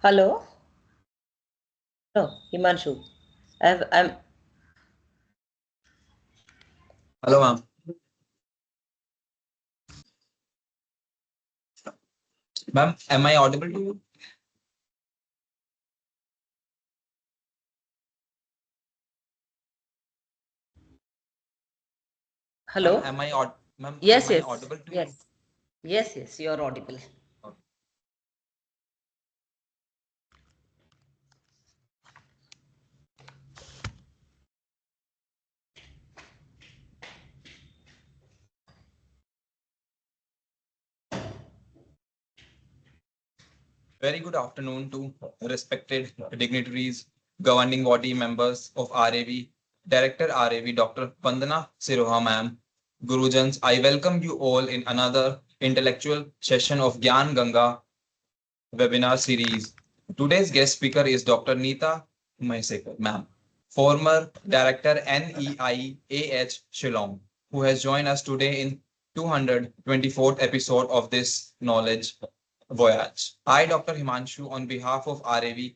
Hello? No, Himanshu. I'm Hello, ma'am. Ma'am, am I audible to you? Ma'am, hello. am Yes, I yes, audible to you? yes, yes. You're audible. Okay. Very good afternoon to respected dignitaries, governing body members of RAV, Director RAV, Dr. Vandana Siroha, ma'am, Gurujans. I welcome you all in another intellectual session of Gyan Ganga webinar series. Today's guest speaker is Dr. Neeta Mahesekar, ma'am, former Director NEIAH Shillong, who has joined us today in 224th episode of this knowledge voyage. I, Dr. Himanshu, on behalf of RAV,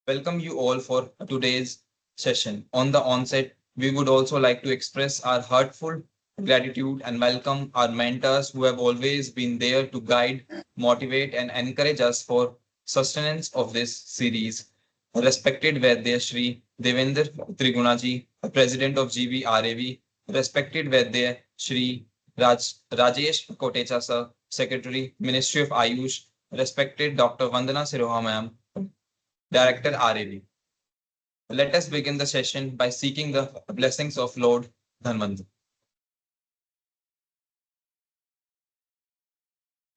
welcome you all for today's session. On the onset, we would also like to express our heartfelt gratitude and welcome our mentors who have always been there to guide, motivate, and encourage us for sustenance of this series. Respected Vaidya Shri Devendra Trigunaji, President of GVRAV, respected Vaidya Shri Rajesh Kotecha Sir, Secretary, Ministry of Ayush, respected Dr. Vandana Siroha ma'am, Director RAV. Let us begin the session by seeking the blessings of Lord Dhanvant.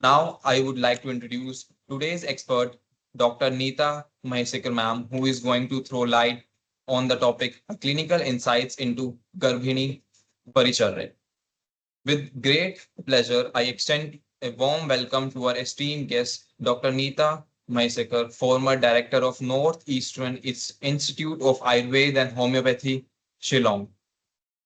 Now, I would like to introduce today's expert, Dr. Neeta Mahesekar ma'am, who is going to throw light on the topic clinical insights into Garbhini Paricharya. With great pleasure, I extend a warm welcome to our esteemed guest, Dr. Neeta Mahesekar, former director of Northeastern Institute of Ayurveda and Homeopathy, Shillong.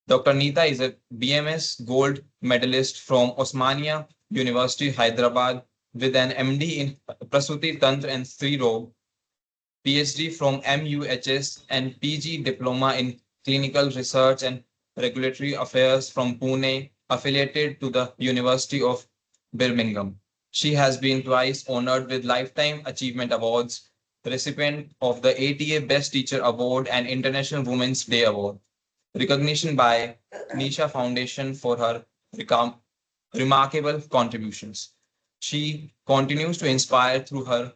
Dr. Neeta is a BMS Gold medalist from Osmania University, Hyderabad, with an MD in Prasuti Tantra and Sri Rog, PhD from MUHS, and PG Diploma in Clinical Research and Regulatory Affairs from Pune, affiliated to the University of Birmingham. She has been twice honored with Lifetime Achievement Awards, recipient of the ATA Best Teacher Award and International Women's Day Award. Recognition by Nisha Foundation for her remarkable contributions. She continues to inspire through her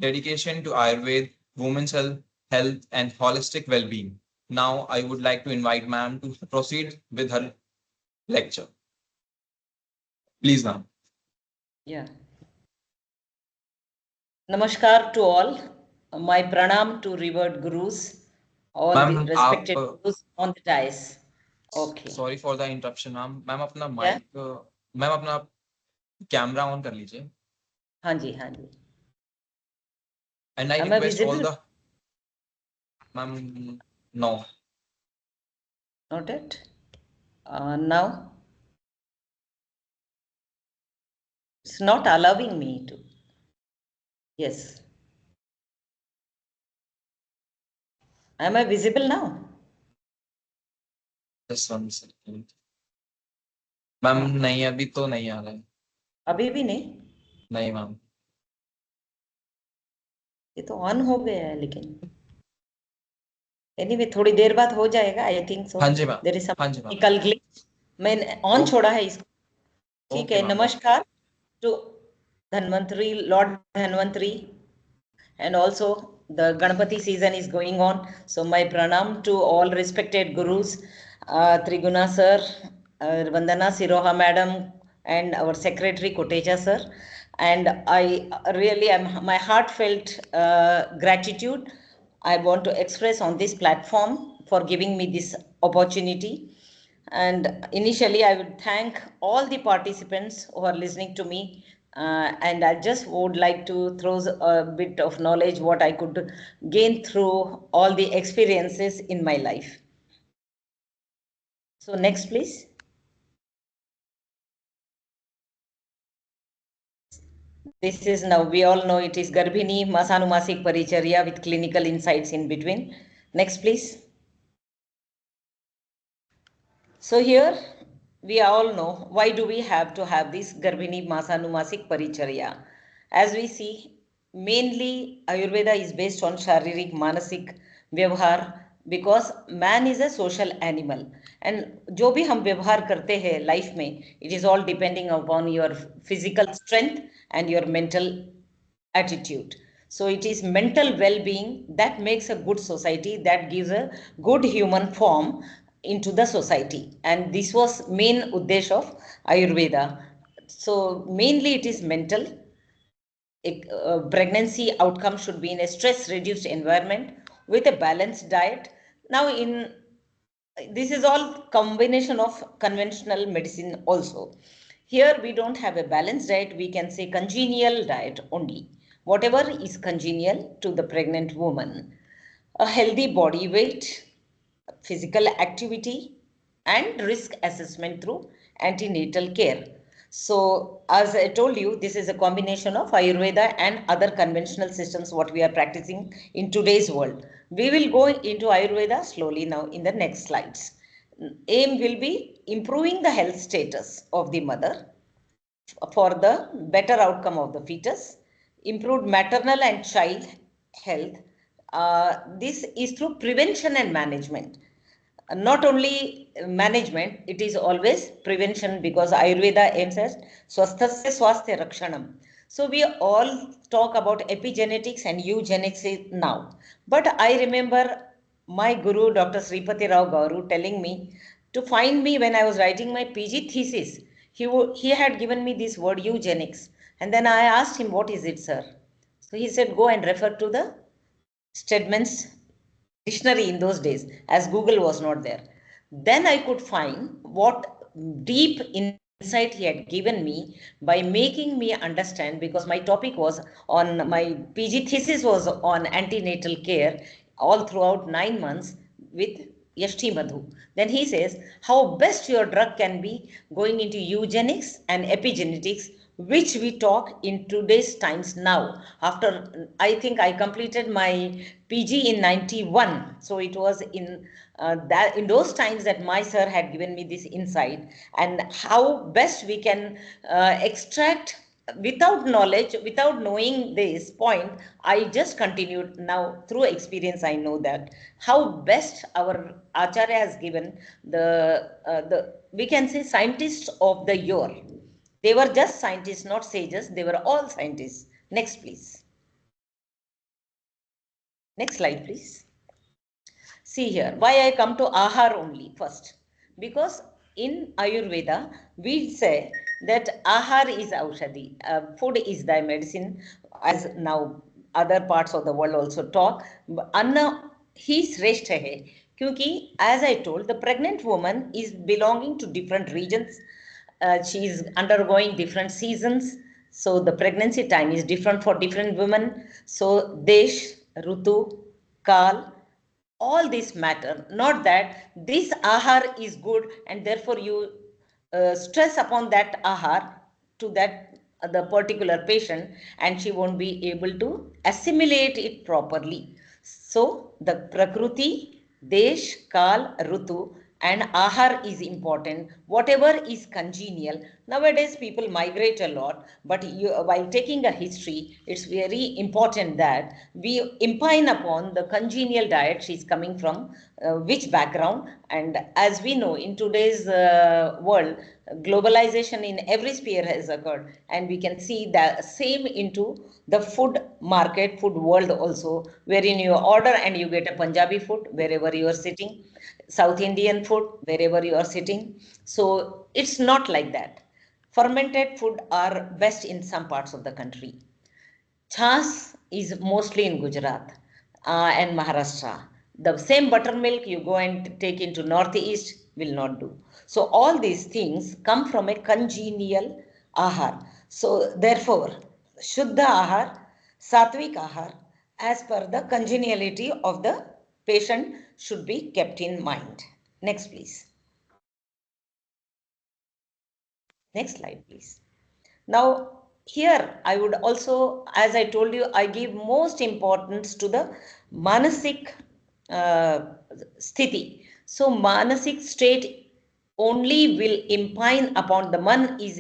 dedication to Ayurveda, women's health and holistic well-being. Now, I would like to invite ma'am to proceed with her lecture. Please, ma'am. Yeah. Namaskar to all. My pranam to revered gurus, all the ma'am आप respected gurus on the dais. Okay. Sorry for the interruption ma'am ma'am अपना Yeah. Mic ma'am अपना camera on कर लीजिए हाँ जी, हाँ जी. And I Am I request all visible? The ma'am no Not yet. Now it's not allowing me to. Yes. Am I visible now? Just one second ma'am नहीं अभी तो नहीं आ रहा है अभी भी नहीं. नहीं मैम ये तो ऑन हो गया है लेकिन. एनीवे थोड़ी देर बाद हो जाएगा. I think so. हाँ जी मैम देयर इज सम हाँ जी मैम टेक्निकल ग्लिच. मैंने ऑन छोड़ा है इसको. ठीक है. ओके मैम नमस्कार to Dhanvantari, Lord Dhanvantari, and also the Ganpati season is going on. So my pranam to all respected gurus, Triguna sir, Vandana Siroha madam, and our secretary Kotecha sir. And I really am my heartfelt gratitude I want to express on this platform for giving me this opportunity. And initially, I would thank all the participants who are listening to me. And I just would like to throw a bit of knowledge what I could gain through all the experiences in my life. So, next, please. This is now, we all know it is Garbhini, Masanumasic Paricharya with clinical insights in between. Next, please. So here we all know why do we have to have this Garbhini Masanumasic Paricharya. As we see, mainly Ayurveda is based on Sharirik Manasik Vyavhar because man is a social animal and जो भी हम व्यवहार करते हैं life में, it is all depending upon your physical strength and your mental attitude. So it is mental well-being that makes a good society, that gives a good human form into the society, and this was main uddesh of Ayurveda. So mainly it is mental. Pregnancy outcome should be in a stress reduced environment with a balanced diet. Now in this is all combination of conventional medicine also. Here we don't have a balanced diet, we can say congenial diet only, whatever is congenial to the pregnant woman. A healthy body weight, physical activity, and risk assessment through antenatal care. So, as I told you, this is a combination of Ayurveda and other conventional systems what we are practicing in today's world. We will go into Ayurveda slowly now in the next slides. Aim will be improving the health status of the mother for the better outcome of the fetus, improved maternal and child health. This is through prevention and management. Not only management, it is always prevention because Ayurveda aims at swasthasya swasthya rakshanam. So we all talk about epigenetics and eugenics now. But I remember my guru, Dr. Sripati Rao Gauru, telling me to find me when I was writing my PG thesis. He had given me this word eugenics. And then I asked him, what is it, sir? So he said, go and refer to the Stedman's dictionary in those days, as Google was not there. Then I could find what deep insight he had given me by making me understand, because my topic was on, my PG thesis was on antenatal care all throughout 9 months with Yashti Madhu. Then he says how best your drug can be going into eugenics and epigenetics, which we talk in today's times now. After, I think I completed my PG in 91, so it was in that in those times that my sir had given me this insight, and how best we can extract without knowledge, without knowing this point. I just continued. Now through experience I know that how best our Acharya has given the we can say scientists of the year. They were just scientists, not sages. They were all scientists. Next, please. Next slide, please. See here, why I come to Ahar only first. Because in Ayurveda, we say that Ahar is Aushadhi. Food is thy medicine, as now other parts of the world also talk. Anna ही श्रेष्ठ है, क्योंकि as I told, the pregnant woman is belonging to different regions. She is undergoing different seasons, so the pregnancy time is different for different women. So Desh, Rutu, Kal, all this matter. Not that this ahar is good and therefore you stress upon that ahar to that the particular patient, and she won't be able to assimilate it properly. So the Prakriti, Desh, Kal, Rutu and Ahar is important. Whatever is congenial. Nowadays people migrate a lot, but while taking a history, it's very important that we impine upon the congenial diet she's coming from, which background. And as we know, in today's world, globalization in every sphere has occurred, and we can see that same into the food market, food world also, wherein you order and you get a Punjabi food wherever you are sitting, South Indian food wherever you are sitting. So it's not like that. Fermented food are best in some parts of the country. Chas is mostly in Gujarat and Maharashtra. The same buttermilk you go and take into Northeast will not do. So all these things come from a congenial ahar. So therefore, Shuddha ahar, Satvik ahar, as per the congeniality of the patient should be kept in mind. Next, please. Next slide, please. Now, here I would also, as I told you, I give most importance to the manasik sthiti. So manasik state only will impine upon the man is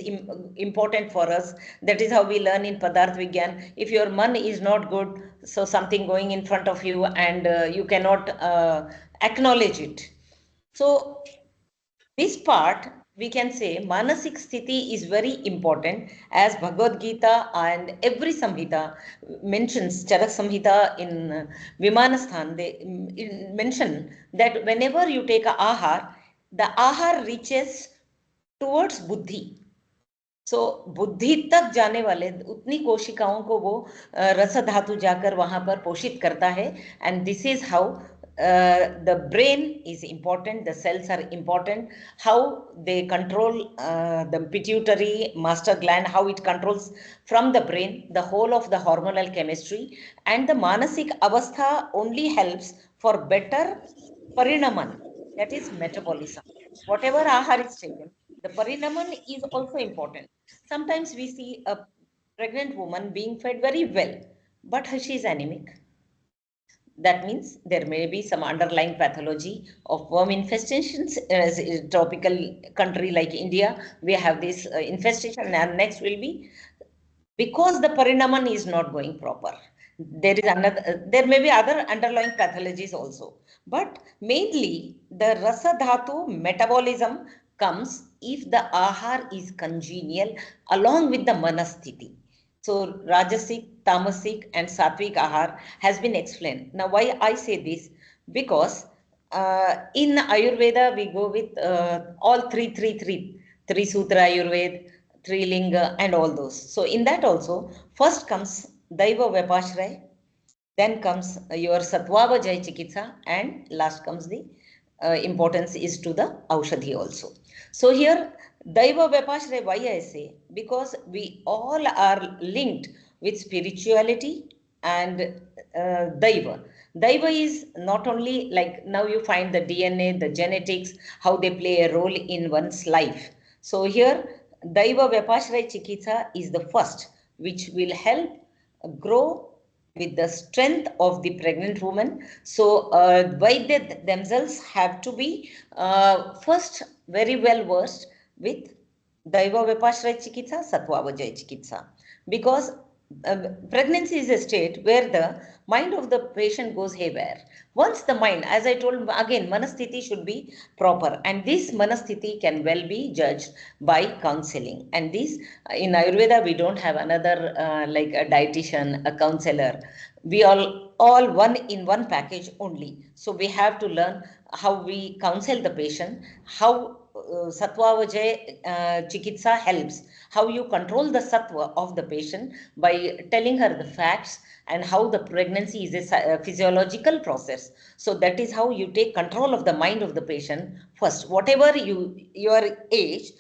important for us. That is how we learn in Padarth Vigyan. If your man is not good, so something going in front of you and you cannot acknowledge it. So this part we can say manasik sthiti is very important, as Bhagavad Gita and every samhita mentions. Charak Samhita in Vimanasthan, they mention that whenever you take a ahar, the ahar reaches towards buddhi. सो बुद्धि तक जाने वाले उतनी कोशिकाओं को वो रस धातु जाकर वहां पर पोषित करता है. And this is how the brain is important, the cells are important, how they control the pituitary master gland, how it controls from the brain the whole of the hormonal chemistry. And the manasik avastha only helps for better parinaman, that is metabolism. Whatever ahar is taken, the parinaman is also important. Sometimes we see a pregnant woman being fed very well, but she is anemic. That means there may be some underlying pathology of worm infestations. As a tropical country like India, we have this infestation, and next will be because the parinaman is not going proper. There is another, there may be other underlying pathologies also, but mainly the rasa dhatu metabolism comes if the ahar is congenial along with the manasthiti. So Rajasic, Tamasic and Sattvic ahar has been explained. Now why I say this? Because in Ayurveda we go with all three Sutra Ayurveda, three Linga and all those. So in that also, first comes Daiva Vipashray, then comes your Satvava Jai Chikitsa, and last comes the importance is to the Aushadhi also. So here Daiva Vipashray, why I say? Because we all are linked with spirituality and Daiva. Daiva is not only like now you find the DNA, the genetics, how they play a role in one's life. So here Daiva Vipashray Chikitsa is the first which will help grow with the strength of the pregnant woman. So Vaidya themselves have to be first very well versed with Daiva Vipashray Chikitsa, Satvavajay Chikitsa, because pregnancy is a state where the mind of the patient goes haywire. Once the mind, as I told again, manasthiti should be proper, and this manasthiti can well be judged by counseling. And this in Ayurveda we don't have another like a dietitian, a counselor. We all one in one package only. So we have to learn how we counsel the patient, how Sattva Vajay Chikitsa helps, how you control the Sattva of the patient by telling her the facts and how the pregnancy is a physiological process. So that is how you take control of the mind of the patient first. Whatever your age,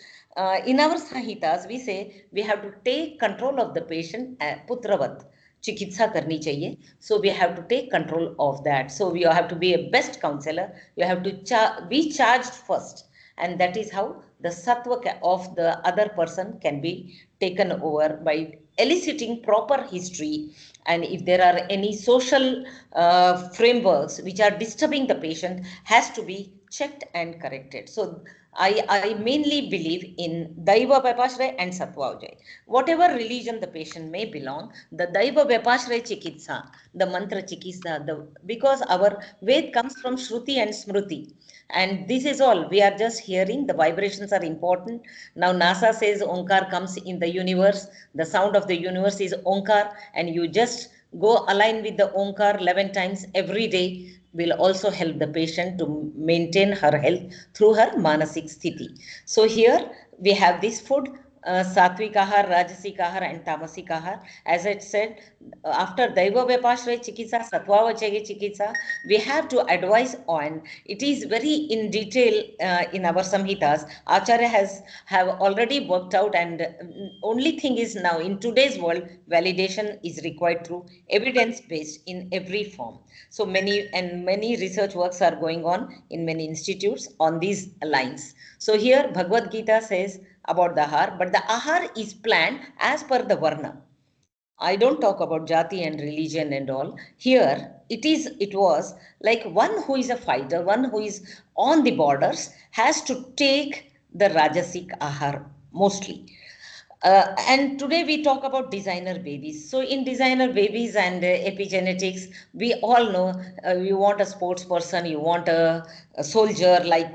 in our Sahitas, we say we have to take control of the patient putravat. चिकित्सा करनी चाहिए. So we have to take control of that. So we have to be a best counselor. You have to be charged first, and that is how the sattva of the other person can be taken over by eliciting proper history. And if there are any social frameworks which are disturbing the patient, has to be checked and corrected. So I mainly believe in Daiva Vipashray and Satvavajay. Whatever religion the patient may belong, the Daiva Vipashray Chikitsa, the mantra Chikitsa, because our Ved comes from Shruti and Smruti. And this is all. We are just hearing. The vibrations are important. Now NASA says Onkar comes in the universe. The sound of the universe is Onkar. And you just go align with the Onkar 11 times every day will also help the patient to maintain her health through her manasik sthiti. So here we have this food, Sattvic ahar, Rajasic ahar and Tamasic ahar. As I said, after Daiva Vipashray Chikitsa, Satvavajaya Chikitsa, we have to advise on. It is very in detail in our Samhitas. Acharya have already worked out, and only thing is now in today's world, validation is required through evidence-based in every form. So many research works are going on in many institutes on these lines. So here Bhagavad Gita says, about the ahar, but the ahar is planned as per the varna. I don't talk about jati and religion and all. Here, it was like one who is a fighter, one who is on the borders has to take the Rajasic ahar mostly. And today we talk about designer babies. So in designer babies and epigenetics, we all know you want a sports person, you want a soldier like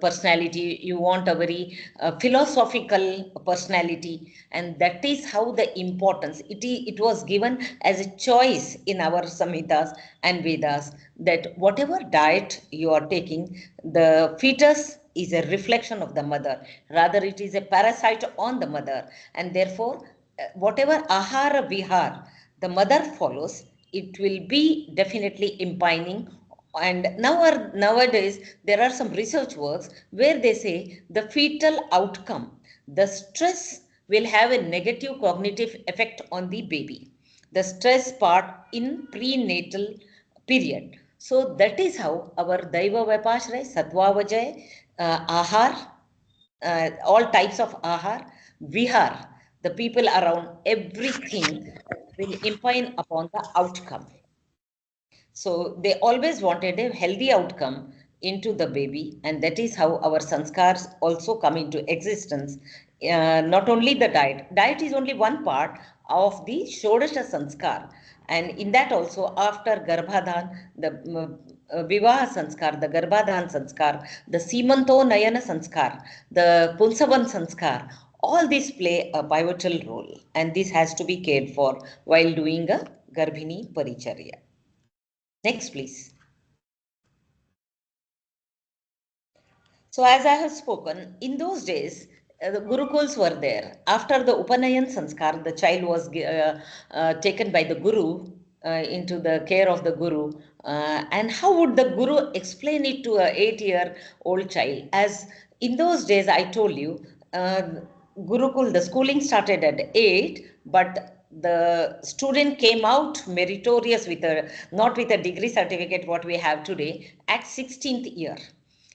personality, you want a very philosophical personality, and that is how the importance it was given as a choice in our samhitas and Vedas, that whatever diet you are taking, the fetus is a reflection of the mother, rather it is a parasite on the mother, and therefore whatever ahara vihar the mother follows, it will be definitely impining. And nowadays there are some research works where they say the fetal outcome, the stress will have a negative cognitive effect on the baby, the stress part in prenatal period. So that is how our Daiva Vipashray, Sattva Vajay, Ahar, all types of Ahar, Vihar, the people around, everything will impine upon the outcome. So they always wanted a healthy outcome into the baby, and that is how our sanskars also come into existence. Not only the diet is only one part of the Shodasha sanskar, and in that also after Garbhadhan, the Vivaha sanskar, the Garbhadhan sanskar, the Simanto Nayana sanskar, the Punsavan sanskar, all these play a pivotal role, and this has to be cared for while doing a Garbhini Paricharya. Next, please. So, as I have spoken, in those days, the Gurukuls were there. After the Upanayan Sanskar, the child was taken by the Guru into the care of the Guru. And how would the Guru explain it to an 8-year-old child? As in those days, I told you, Gurukul, the schooling started at 8, but the student came out meritorious with a, not with a degree certificate, what we have today, at 16th year.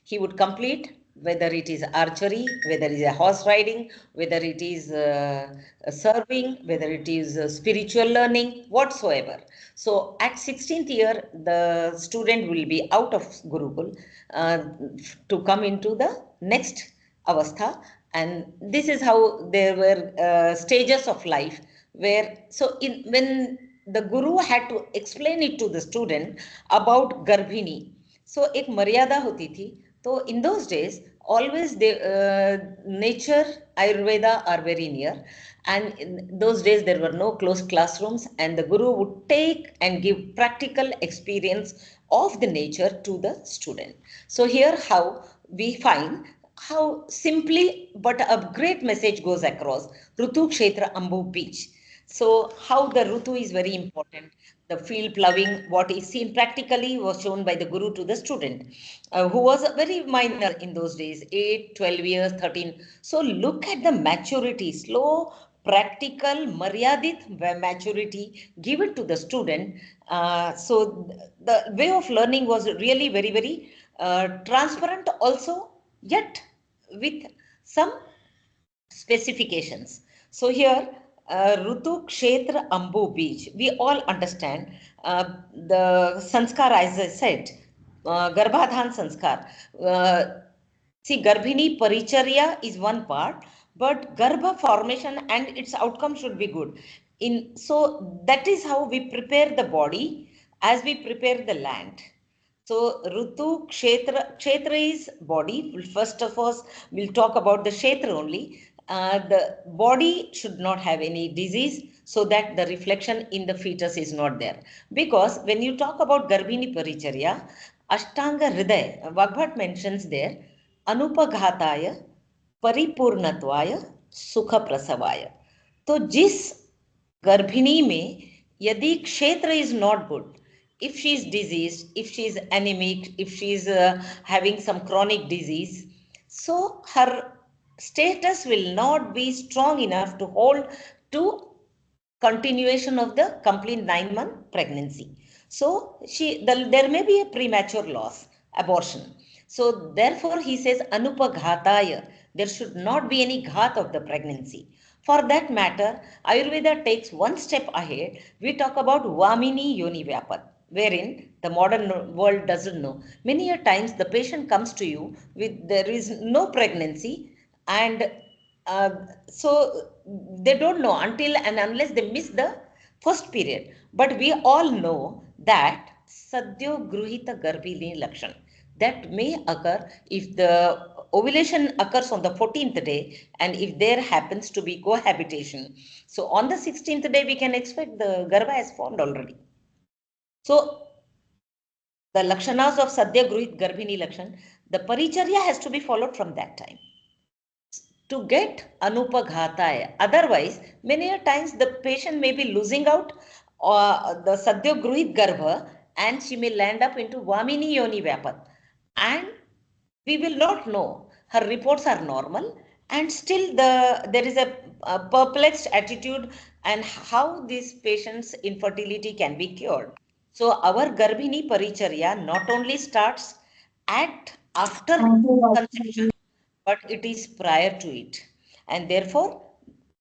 He would complete, whether it is archery, whether it is a horse riding, whether it is serving, whether it is spiritual learning, whatsoever. So at 16th year, the student will be out of Gurukul to come into the next avastha. And this is how there were stages of life where, so when the Guru had to explain it to the student about Garbhini, so एक मर्यादा होती थी. तो in those days always they nature, Ayurveda are very near, and in those days there were no closed classrooms, and the Guru would take and give practical experience of the nature to the student. So here how we find how simply but a great message goes across. Rutu Kshetra Ambu Beach. So how the Rutu is very important. The field ploughing, what is seen practically, was shown by the Guru to the student, who was very minor in those days, 8, 12 years, 13. So look at the maturity, slow, practical, maryadit maturity given to the student. So the way of learning was really very, very transparent also, yet with some specifications. So here, Rutu Kshetra Ambu Beach, we all understand the sanskar, as I said, Garbhadhan sanskar. See, Garbhini Paricharya is one part, but Garbha formation and its outcome should be good. So that is how we prepare the body as we prepare the land. So Rutu Kshetra is body. First of all, we'll talk about the Kshetra only. The body should not have any disease, so that the reflection in the fetus is not there. Because when you talk about Garbhini Paricharya, Ashtanga Hriday, Vagbhat mentions there, Anupaghataya, Paripurnatvaya, Sukha Prasavaya. तो जिस गर्भिणी में यदि क्षेत्र is not good, if she is diseased, if she is anemic, if she is having some chronic disease, so her status will not be strong enough to hold to continuation of the complete 9-month pregnancy. So there may be a premature loss, abortion. So therefore he says Anupaghataya, There should not be any ghat of the pregnancy. For that matter, Ayurveda takes one step ahead. We talk about Vamini Yoni Vyapat, wherein the modern world doesn't know. Many a times the patient comes to you with there is no pregnancy, and uh, so they don't know until and unless they miss the first period. But we all know that Sadhyo Gruhita Garbhini Lakshan that may occur if the ovulation occurs on the 14th day and if there happens to be cohabitation. So on the 16th day, we can expect the Garbha has formed already. So the Lakshanas of Sadhya Gruhit Garbhini Lakshan, the Paricharya has to be followed from that time to get Anupaghataya. Otherwise, many a times the patient may be losing out the Sadhya Gruhit Garbha and she may land up into Vamini Yoni Vyapat. And we will not know. Her reports are normal and still there is a perplexed attitude and how these patients' infertility can be cured. So our Garbhini Paricharya not only starts at after conception, but it is prior to it. And therefore,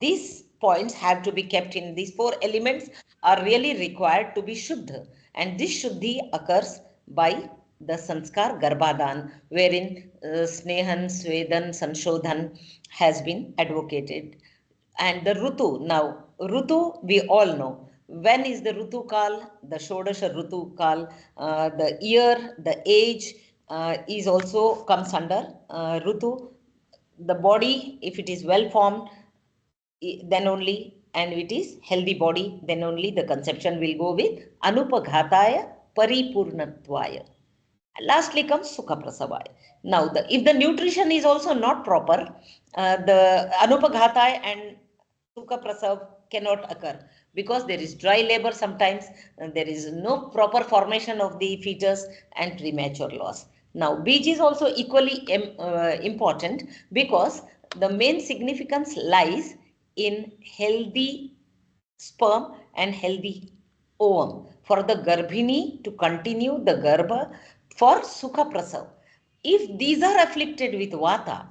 these points have to be kept in. These four elements are really required to be Shuddha. And this Shuddhi occurs by the Sanskar Garbhadan, wherein Snehan, Swedan, Sanshodhan has been advocated. And the Rutu, now Rutu we all know. When is the Rutu Kal? The Shodasha Rutu Kal. The year, the age is also comes under Rutu. The body, if it is well formed, then only, and it is healthy body, then only the conception will go with Anupaghataya Paripurnatvaya. Lastly comes Sukha Prasavaya. Now, if the nutrition is also not proper, the Anupaghatai and Sukha Prasav cannot occur because there is dry labor sometimes, there is no proper formation of the fetus and premature loss. Now, beach is also equally important because the main significance lies in healthy sperm and healthy ovum for the Garbhini to continue the Garbha for Sukha Prasav. If these are afflicted with Vata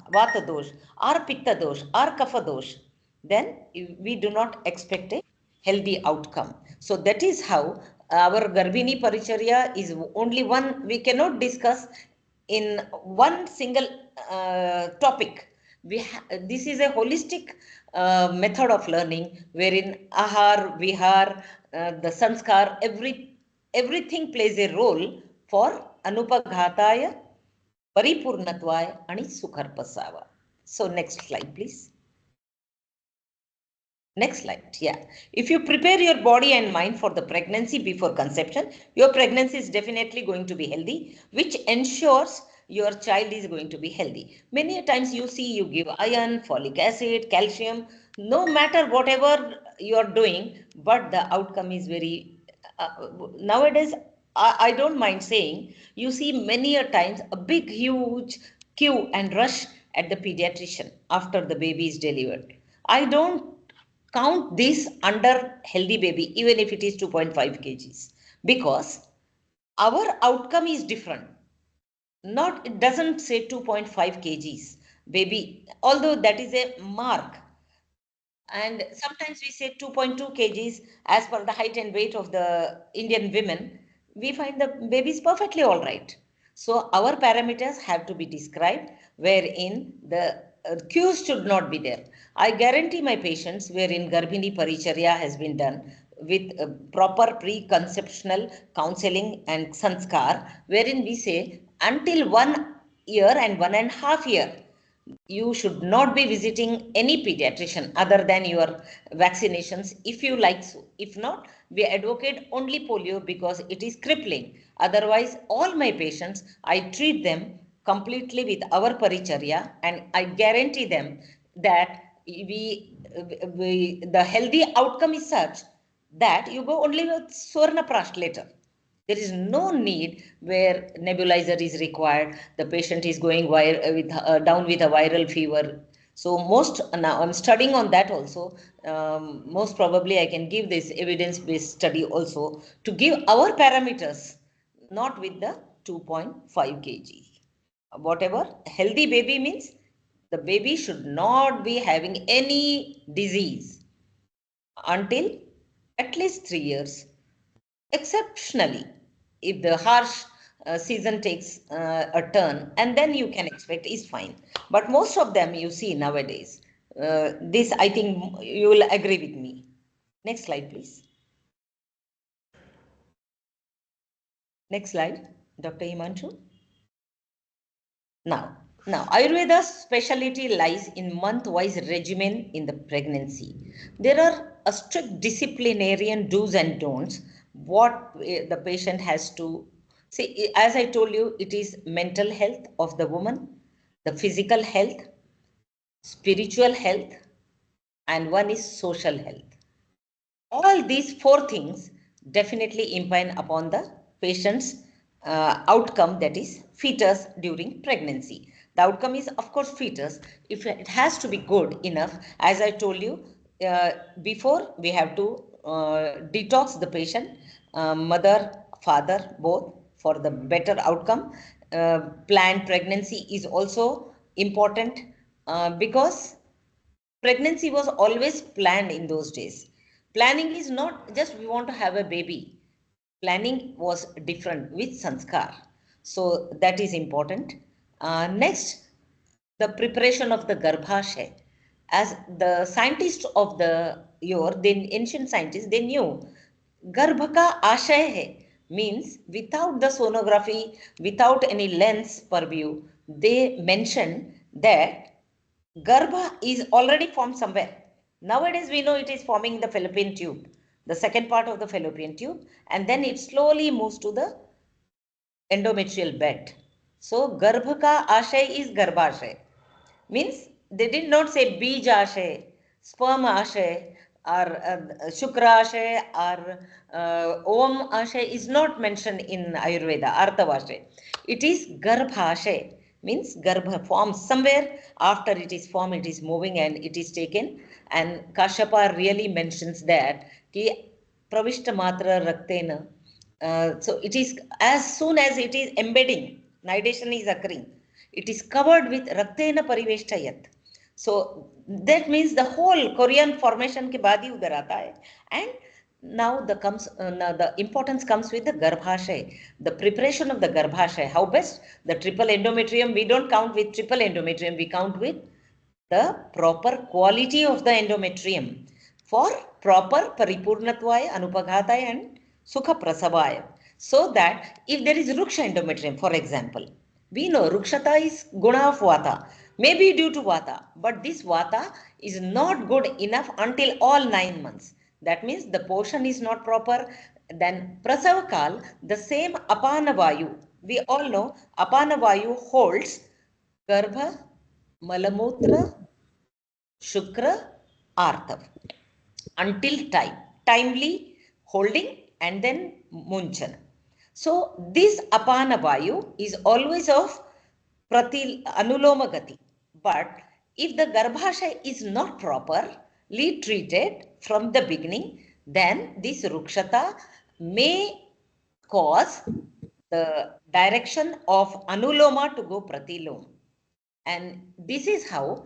dosh, or Pitta dosh, or Kapha dosh, then we do not expect a healthy outcome. So that is how our Garbhini Paricharya is only one, we cannot discuss in one single topic. This is a holistic method of learning wherein ahar, vihar, the sanskar, everything plays a role for Anupaghataya, Paripurnatvaya, and Sukharpasava. So next slide, please. Next slide. Yeah. If you prepare your body and mind for the pregnancy before conception, your pregnancy is definitely going to be healthy, which ensures your child is going to be healthy. Many times you see you give iron, folic acid, calcium, no matter whatever you are doing, but the outcome is very, nowadays, I don't mind saying, you see many a times a big, huge queue and rush at the pediatrician after the baby is delivered. I don't count this under healthy baby, even if it is 2.5 kgs, because our outcome is different. Not, it doesn't say 2.5 kgs baby, although that is a mark. And sometimes we say 2.2 kgs as per the height and weight of the Indian women. We find the baby is perfectly all right. So our parameters have to be described wherein the cues should not be there. I guarantee my patients wherein Garbhini Paricharya has been done with proper preconceptional counseling and sanskar, wherein we say until 1 year and 1.5 years you should not be visiting any pediatrician other than your vaccinations if you like so. If not, we advocate only polio because it is crippling. Otherwise, all my patients, I treat them completely with our paricharya and I guarantee them that the healthy outcome is such that you go only with Swarna Prash later. There is no need where nebulizer is required. The patient is going down with a viral fever. So most now I'm studying on that also. Most probably I can give this evidence-based study also to give our parameters, not with the 2.5 kg. Whatever healthy baby means The baby should not be having any disease until at least 3 years. Exceptionally, if the harsh season takes a turn, and then you can expect is fine. But most of them you see nowadays. This I think you will agree with me. Next slide, please. Next slide, Dr. Himanshu. Now, Ayurveda's specialty lies in month-wise regimen in the pregnancy. There are a strict disciplinarian do's and don'ts. What the patient has to see, as I told you, it is mental health of the woman, the physical health, spiritual health, and one is social health. All these four things definitely impine upon the patient's outcome, that is fetus during pregnancy. The outcome is of course fetus. If it has to be good enough, as I told you before, we have to detox the patient, mother, father, both, for the better outcome. Planned pregnancy is also important because pregnancy was always planned in those days. Planning is not just we want to have a baby. Planning was different with sanskar. So that is important. Next, the preparation of the garbhashay. As the scientists of the yore, the ancient scientists, they knew गर्भ का आशय है means without the sonography, without any lens purview, they mention that Garbha is already formed somewhere. Nowadays, we know it is forming in the fallopian tube, the second part of the fallopian tube, and then it slowly moves to the endometrial bed. So, Garbha ka ashay is Garbhashay. Means they did not say Bij ashay, sperm ashay, or Shukra ashay, or Om ashay is not mentioned in Ayurveda, Arthavashay. It is Garbhashay. Means Garbha forms somewhere. After it is formed, it is moving and it is taken. And Kashyapa really mentions that ki pravishta matra raktena. So it is as soon as it is embedding, nidation is occurring, it is covered with raktena pariveshtayat. So that means the whole Korean formation ke baad hi udhar aata hai. And now the importance comes with the garbhashay, the preparation of the garbhashay. How best? The triple endometrium, we don't count with triple endometrium, we count with the proper quality of the endometrium for proper paripurnatvaya, anupaghataya and sukha prasavaya. So that if there is ruksha endometrium, for example, we know rukshata is guna of vata, maybe due to vata, but this vata is not good enough until all 9 months. That means the portion is not proper. Then prasavakal, the same apanavayu, we all know apanavayu holds garbha, malamutra, shukra, artav until timely holding and then munchana. So this apana vayu is always of anuloma gati. But if the garbhashay is not properly treated from the beginning, then this rukshata may cause the direction of anuloma to go pratiloma. And this is how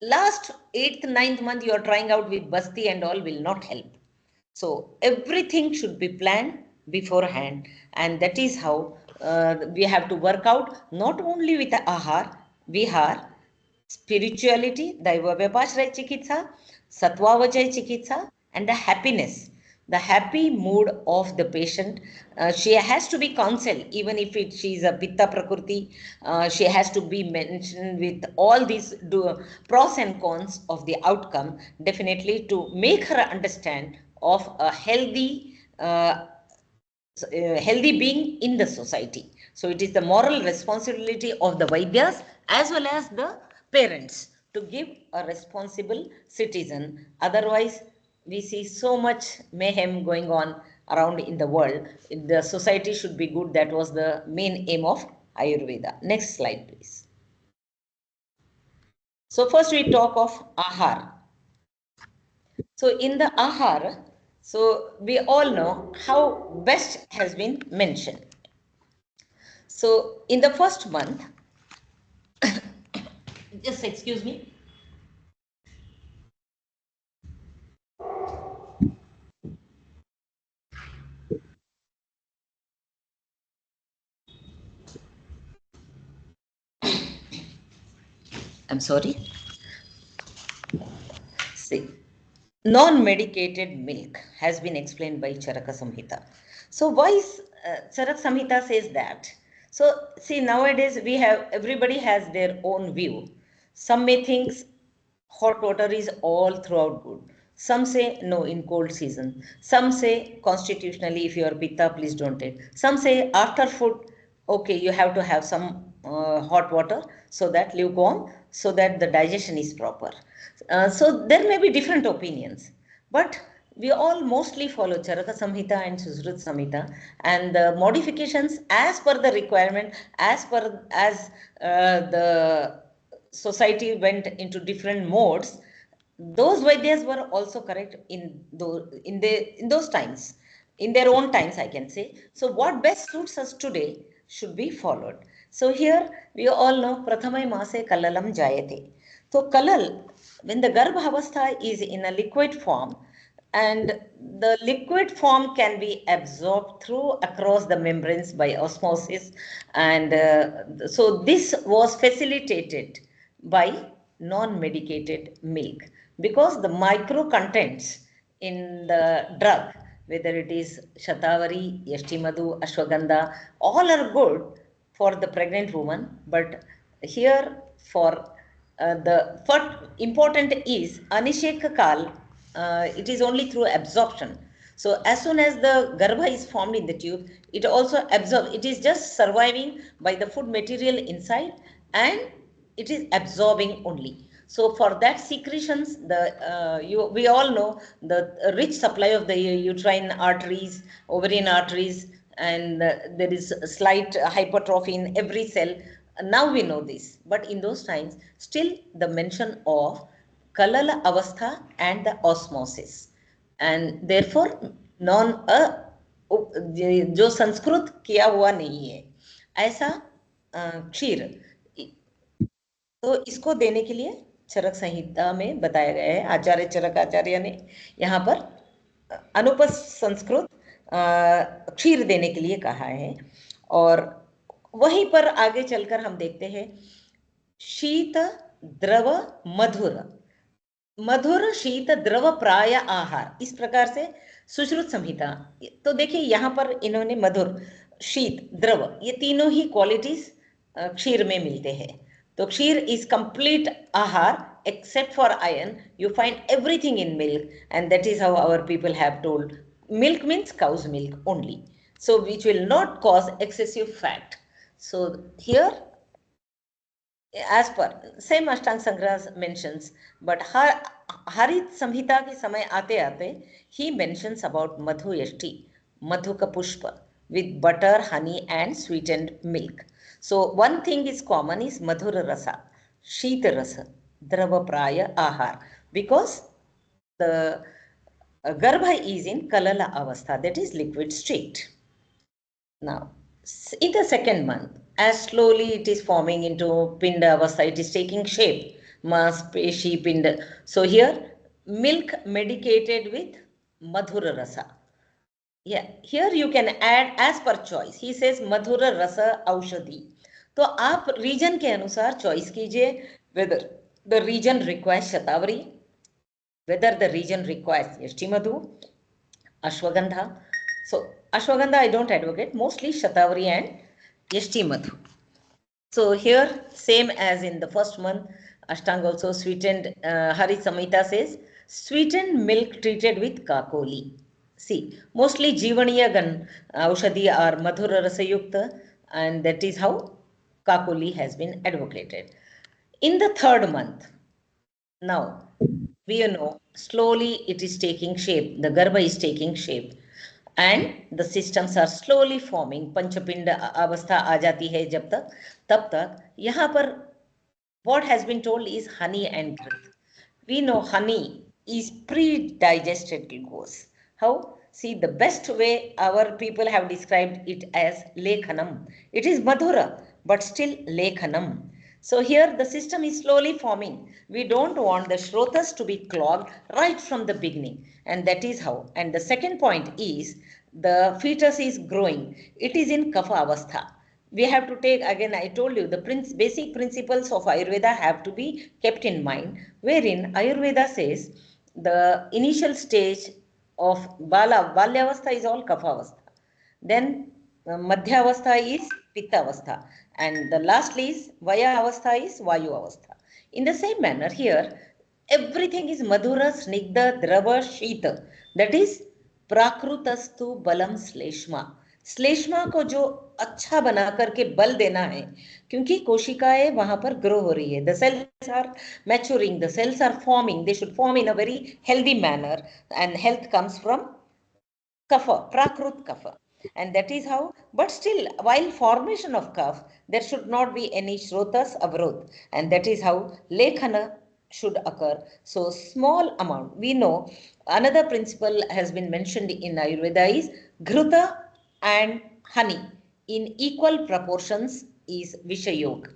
last 8th, 9th month you are trying out with basti and all will not help. So everything should be planned beforehand, and that is how we have to work out not only with the ahar, vihar, spirituality, daiva vyapashray chikitsa, satvavajay chikitsa, and the happiness, the happy mood of the patient. She has to be counseled, even if she is a pitta prakriti. She has to be mentioned with all these pros and cons of the outcome, definitely to make her understand of a healthy being in the society. So it is the moral responsibility of the Vaidyas as well as the parents to give a responsible citizen. Otherwise, we see so much mayhem going on around in the world. The society should be good. That was the main aim of Ayurveda. Next slide, please. So first we talk of ahar. So in the ahar, so we all know how best has been mentioned. So in the first month, Just excuse me. I'm sorry. See, non-medicated milk has been explained by Charaka Samhita. So why is Charak Samhita says that? So see, nowadays we have, everybody has their own view. Some may think hot water is all throughout good. Some say no in cold season. Some say constitutionally if you are pitta, please don't take. Some say after food, okay, you have to have some hot water so that lukewarm, so that the digestion is proper. So there may be different opinions, but we all mostly follow Charaka Samhita and Sushrut Samhita, and the modifications as per the requirement, as the society went into different modes, those Vaidyas were also correct in those times, in their own times, I can say. So what best suits us today should be followed. So here we all know Prathamai Mase Kalalam Jayate. So Kalal, when the Garbhavastha is in a liquid form, and the liquid form can be absorbed through across the membranes by osmosis, and so this was facilitated by non-medicated milk, because the micro contents in the drug, whether it is Shatavari, Yashtimadu, Ashwagandha, all are good for the pregnant woman, but here for the what important is Anishek Kal, it is only through absorption. So as soon as the garbha is formed in the tube, it also absorbs. It is just surviving by the food material inside, and it is absorbing only. So for that secretions, we all know the rich supply of the uterine arteries, ovarian arteries, and there is a slight hypertrophy in every cell. Now we know this, but in those times, still the mention of Kalala Avastha and the osmosis, and therefore non जो संस्कृत किया हुआ नहीं है ऐसा क्षीर, तो इसको देने के लिए चरक संहिता में बताया गया है। आचार्य चरक आचार्य ने यहाँ पर अनुपसंस्कृत क्षीर देने के लिए कहा है। और वहीं पर आगे चलकर हम देखते हैं शीत द्रव मधुर, मधुर शीत द्रव प्राय आहार, इस प्रकार से सुश्रुत संहिता। तो देखिए यहाँ पर इन्होंने मधुर, शीत, द्रव, ये तीनों ही क्वालिटीज क्षीर में मिलते हैं। तो क्षीर इज कंप्लीट आहार except for iron. You find everything in milk, and that is how our people have told milk means cow's milk only, so which will not cause excessive fat. So here as per same Ashtang Sangrah mentions, but Harit Samhita के समय आते आते he mentions about Madhu Yashti, Madhu ka pushpa with butter, honey and sweetened milk. So one thing is common is Madhura Rasa, Sheeta Rasa, Drava Praya Ahar, because the Garbha is in Kalala Avastha, that is liquid state. Now, in the second month, as slowly it is forming into Pinda Avastha, it is taking shape, Mas, Peshi, Pinda. So here, milk medicated with Madhura Rasa. Yeah, here you can add as per choice. He says Madhura Rasa Aushadhi. तो आप reason के अनुसार choice कीजिए, whether the region requires Shatavari, whether the region requires Yashtimadhu, Ashwagandha. So Ashwagandha I don't advocate, mostly Shatavari and Yashtimadhu. So here same as in the first month, Ashtang also sweetened, Hari Samhita says sweetened milk treated with kakoli. See, mostly Jivaniya Gan Aushadhi are Madhura Rasayukta, and that is how kakoli has been advocated. In the third month, now we know slowly it is taking shape, the Garbha is taking shape, and the systems are slowly forming. Panchapinda अवस्था आ जाती है जब तक, तब तक यहाँ पर what has been told is honey and growth. We know honey is pre-digested glucose. How? See, the best way our people have described it as lekhanam. It is madhura, but still lekhanam. So here the system is slowly forming. We don't want the shrotas to be clogged right from the beginning. And that is how. And the second point is the fetus is growing. It is in kapha avastha. We have to take, again, I told you, the basic principles of Ayurveda have to be kept in mind, wherein Ayurveda says the initial stage of Balyavastha is all kapha avastha. Then Madhya Avastha is Pitta Avastha. And the lastly is Vaya Avastha is Vayu Avastha. In the same manner here, everything is Madhura, Snigdha, Drava, Shita. That is Prakrutastu Balam Sleshma. श्लेष्मा को जो अच्छा बना करके बल देना है, क्योंकि कोशिकाएं वहां पर ग्रो हो रही है. The cells are maturing, the cells are forming, they should form in a very healthy manner, and health comes from kapha, prakrut kapha. And that is how, but still, while formation of kapha, there should not be any shrotas avrot. And that is how lekhana should occur. So small amount. We know another principle has been mentioned in Ayurveda is ghruta and honey in equal proportions is Vishayog.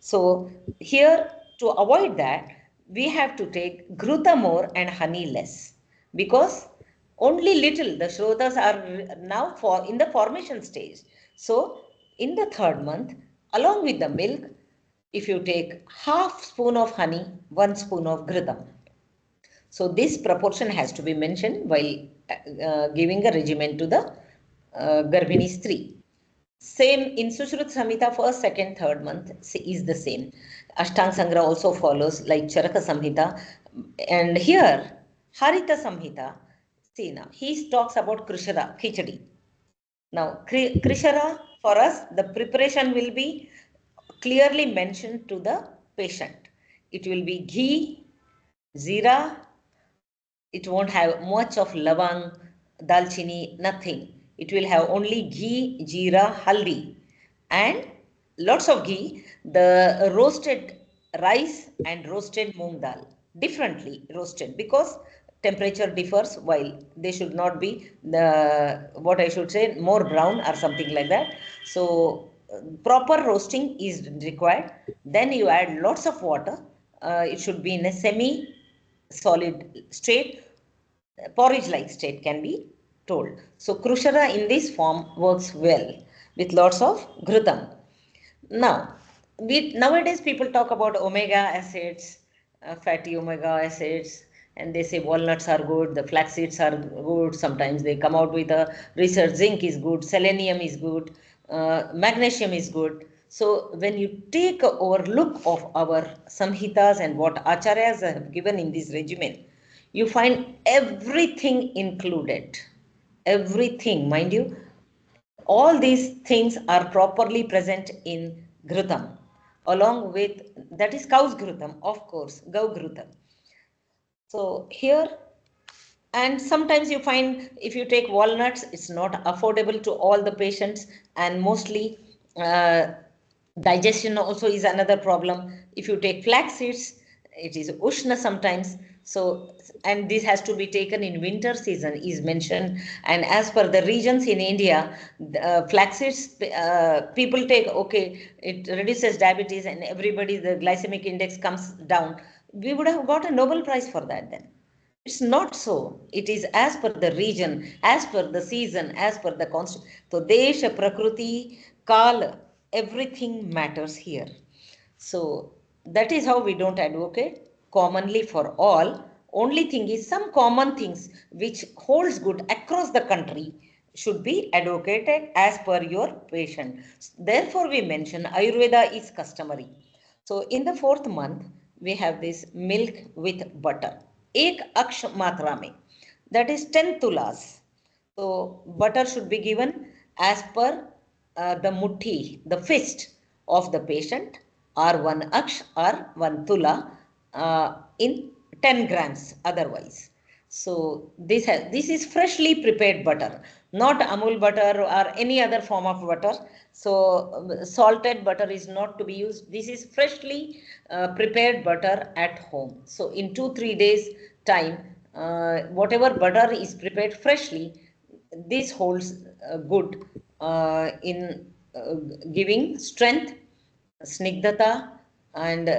So here, to avoid that, we have to take ghruta more and honey less, because only little, the shrotas are now for in the formation stage. So in the third month, along with the milk, if you take half spoon of honey, 1 spoon of ghrutam. So this proportion has to be mentioned while giving a regimen to the Garbhini Stree. Same in Sushrut Samhita, first, second, third month is the same. Ashtang Sangra also follows like Charaka Samhita. And here, Harita Samhita, see now, he talks about Krishara, Khichdi. Now, Krishara, for us, the preparation will be clearly mentioned to the patient. It will be ghee, zira, it won't have much of lavang, dalchini, nothing. It will have only ghee, jeera, haldi, and lots of ghee. The roasted rice and roasted moong dal, differently roasted, because temperature differs, while they should not be the, what I should say, more brown or something like that. So proper roasting is required. Then you add lots of water. It should be in a semi solid state, porridge like state can be told. So Krushara in this form works well with lots of ghrutam. Now, nowadays people talk about omega acids, fatty omega acids, and they say walnuts are good, the flax seeds are good. Sometimes they come out with a research, zinc is good, selenium is good, magnesium is good. So when you take a overlook of our samhitas and what acharyas have given in this regimen, you find everything included. Everything, mind you, all these things are properly present in ghrutam, along with, that is cow's ghrutam, of course, gau ghrutam. So here, and sometimes you find if you take walnuts, it's not affordable to all the patients, and mostly digestion also is another problem. If you take flax seeds, it is ushna sometimes. So, and this has to be taken in winter season is mentioned. And as per the regions in India, flax seeds, people take, okay, it reduces diabetes and everybody, the glycemic index comes down. We would have got a Nobel Prize for that then. It's not so. It is as per the region, as per the season, as per the constitution. So, Desha, Prakriti, Kala, everything matters here. So, that is how we don't advocate commonly for all. Only thing is, some common things which holds good across the country should be advocated as per your patient. Therefore, we mention Ayurveda is customary. So, in the fourth month, we have this milk with butter. Ek aksh matra mein, that is 10 tulas. So butter should be given as per the muthi, the fist of the patient, or 1 aksh or 1 tula in 10 grams otherwise. So this is freshly prepared butter, not Amul butter or any other form of butter. So salted butter is not to be used. This is freshly prepared butter at home. So in 2-3 days time, whatever butter is prepared freshly, this holds good in giving strength, snigdhata, and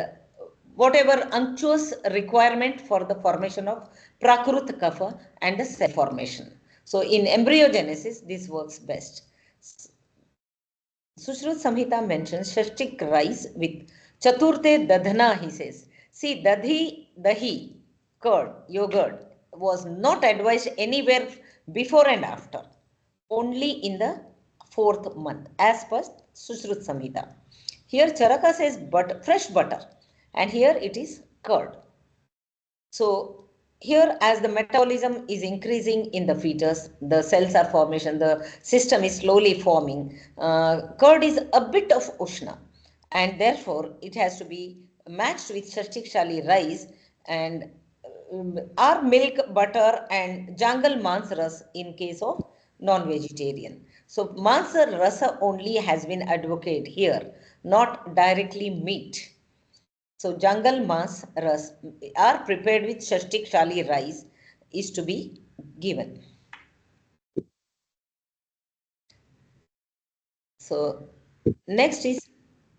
whatever unctuous requirement for the formation of prakrut kapha and the cell formation. So in embryogenesis, this works best. Sushruta Samhita mentions Shashtik rice with Chaturte Dadhana, he says. See, dahi, curd, yogurt was not advised anywhere before and after, only in the 4th month, as per Sushruta Samhita. Here Charaka says fresh butter, and here it is curd. So here, as the metabolism is increasing in the fetus, the cells are formation, the system is slowly forming. Curd is a bit of ushna, and therefore it has to be matched with Shashtik Shali rice and our milk, butter, and jangal mans ras in case of non-vegetarian. So mansa rasa only has been advocated here, not directly meat. So Jangal Mas Ras are prepared with Shashtik Shali rice is to be given. So next is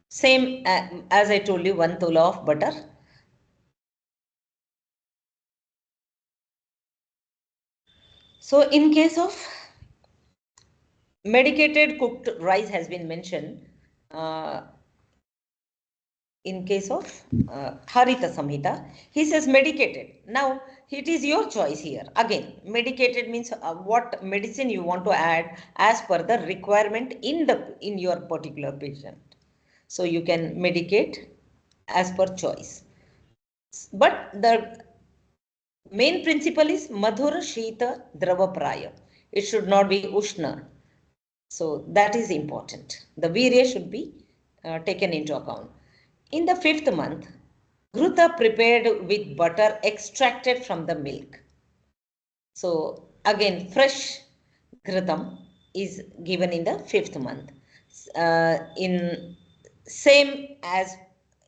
same as I told you, 1 tola of butter. So in case of medicated cooked rice has been mentioned. In case of Harita Samhita, he says medicated. Now, it is your choice here. Again, medicated means what medicine you want to add as per the requirement in your particular patient. So you can medicate as per choice. But the main principle is Madhura Shita Drava Praya. It should not be Ushna. So that is important. The virya should be taken into account. In the 5th month, Ghruta prepared with butter extracted from the milk. So again, fresh Ghrutam is given in the 5th month. In same as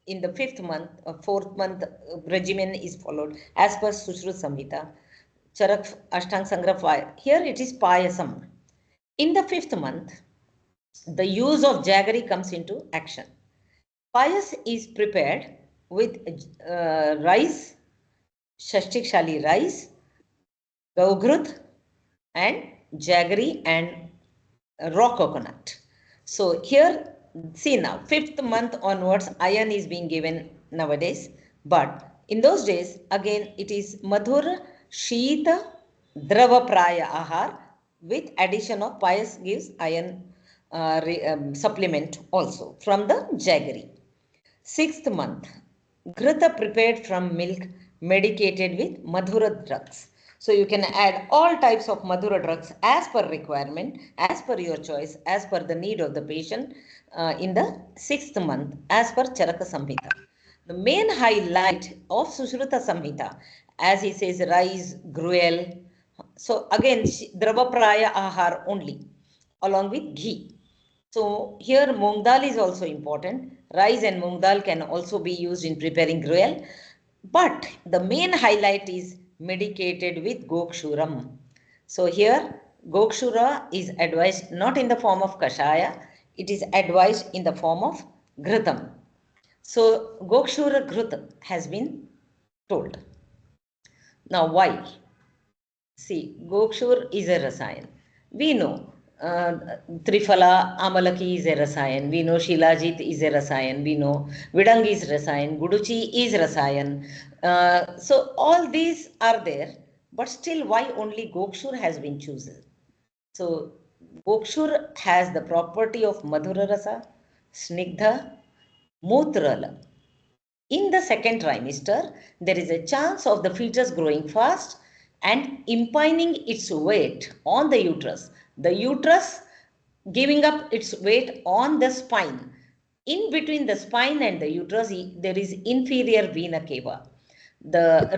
in the 5th month, 4th month regimen is followed as per Sushruta Samhita. Charak Ashtang Sangra. Here it is Payasam. In the 5th month, the use of jaggery comes into action. Payas is prepared with rice, Shashtik Shali rice, Gaugrut, and jaggery and raw coconut. So here, see now, 5th month onwards, iron is being given nowadays. But in those days, again, it is Madhur Shita Drava Praya Ahar with addition of Payas gives iron supplement also from the jaggery. 6th month, Ghrita prepared from milk medicated with Madhura drugs. So you can add all types of Madhura drugs as per requirement, as per your choice, as per the need of the patient in the 6th month, as per Charaka Samhita. The main highlight of Sushruta Samhita, as he says, rice, gruel. So again, Drava Praya Ahar only, along with ghee. So here moong dal is also important. Rice and moong dal can also be used in preparing gruel. But the main highlight is medicated with gokshuram. So here gokshura is advised not in the form of kashaya. It is advised in the form of ghritam. So gokshura ghrit has been told. Now why? See, Gokshur is a rasayan. We know Trifala Amalaki is a rasayan. We know Shilajit is a rasayan. We know Vidang is rasayan. Guduchi is rasayan. So all these are there, but still why only Gokshur has been chosen? So Gokshur has the property of Madhura Rasa, Snigdha, Mutrala. In the 2nd trimester, there is a chance of the fetus growing fast and impining its weight on the uterus. The uterus giving up its weight on the spine. In between the spine and the uterus, there is inferior vena cava. The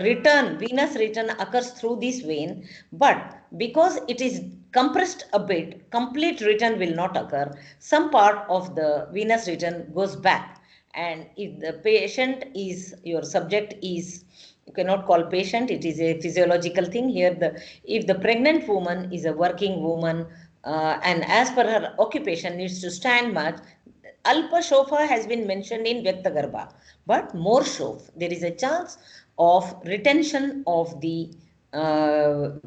venous return occurs through this vein, but because it is compressed a bit, complete return will not occur. Some part of the venous return goes back. And if the patient is, your subject is, you cannot call patient, it is a physiological thing here. If the pregnant woman is a working woman and as per her occupation needs to stand much, Alpa Shofa has been mentioned in Vyaktagarbha, but more Shof. There is a chance of retention of the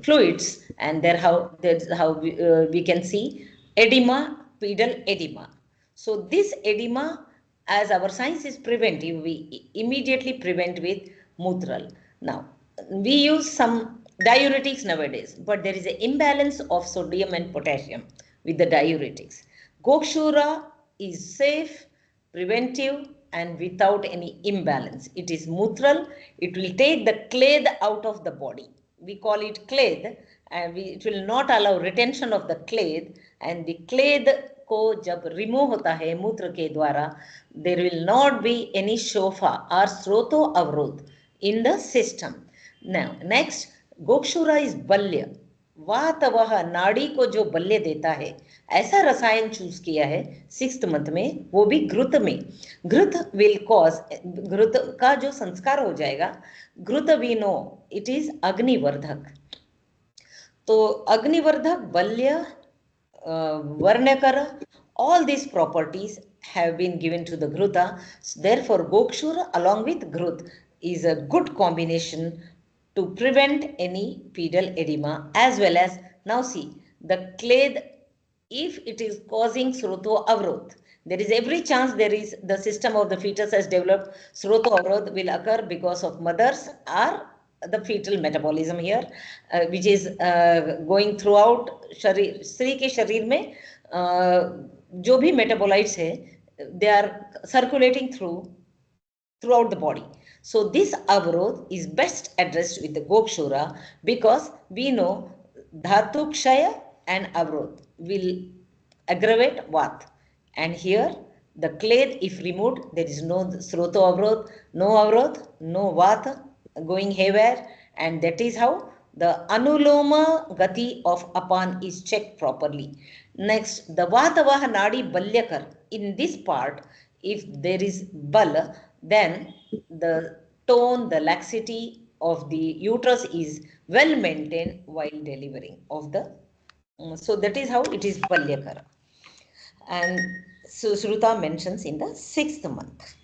fluids, and that's how we can see edema, pedal edema. So this edema, as our science is preventive, we immediately prevent with Mutral. Now, we use some diuretics nowadays, but there is an imbalance of sodium and potassium with the diuretics. Gokshura is safe, preventive, and without any imbalance. It is Mutral. It will take the clade out of the body. We call it clade, and it will not allow retention of the clade, and the clade को जब remove होता है मूत्र के द्वारा, there will not be any shofa or स्रोतो अवरोध in the system. Now next, gokshura is बल्य, वातवह नाड़ी को जो बल्य देता है, ऐसा रसायन चूज किया है 6th month में, वो भी घृत में. घृत will cause, घृत का जो संस्कार हो जाएगा, घृत we know it is अग्निवर्धक. तो अग्निवर्धक, बल्य, Varnakara, all these properties have been given to the Gruta. Therefore, Gokshura along with Grut is a good combination to prevent any pedal edema, as well as, now see, the clade, if it is causing Sroto Avrot, there is every chance there is the system of the fetus has developed. Sroto Avrot will occur because of mothers or the fetal metabolism here, which is going throughout शरीर, स्त्री के शरीर में जो भी metabolites है, they are circulating throughout the body. So this avrod is best addressed with the Gokshura, because we know Dhatu Kshaya and avrod will aggravate Vat. And here the clade, if removed, there is no Sroto avrod, no Vata going haywire, and that is how the Anuloma Gati of Apan is checked properly. Next, the Vatavaha Nadi Balyakar. In this part, if there is Bal, then the tone, the laxity of the uterus is well maintained while delivering of the. So that is how it is Balyakar. And Susruta mentions in the 6th month.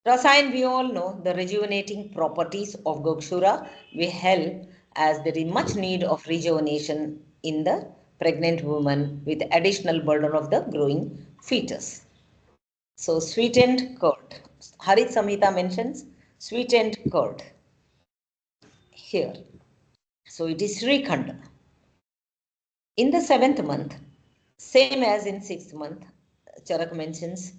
Rasayan, we all know the rejuvenating properties of Gokshura will help, as there is much need of rejuvenation in the pregnant woman with additional burden of the growing fetus. So sweetened curd. Harit Samhita mentions sweetened curd here. So it is Srikhanda. In the 7th month, same as in 6th month, Charak mentions.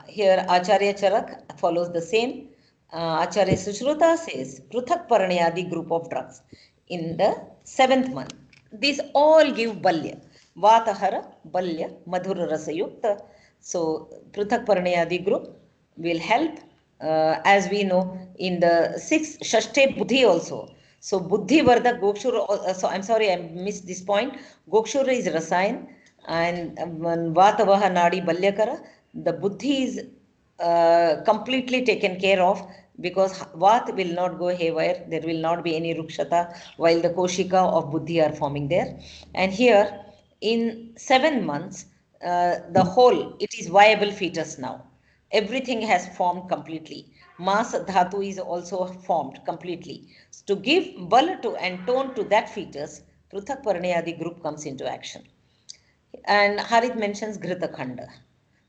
Here Acharya Charak follows the same. Acharya Sushruta says Pruthak Paranyadi group of drugs in the 7th month. These all give Balya. Vatahara, Balya, Madhura Rasayukta. So Pruthak Paranyadi group will help, as we know in the 6th Shashte Buddhi also. So Buddhi Vardak Gokshura, so I'm sorry, I missed this point. Gokshura is Rasayan, and Vatavaha Nadi Balyakara, the Buddhi is completely taken care of, because Vat will not go haywire, there will not be any Rukshata while the Koshika of Buddhi are forming there. And here in 7 months, the whole, it is viable fetus now. Everything has formed completely. Mas Dhatu is also formed completely. To give bal to and tone to that fetus, Pruthak Paranyadi group comes into action. And Harit mentions Grita Khanda.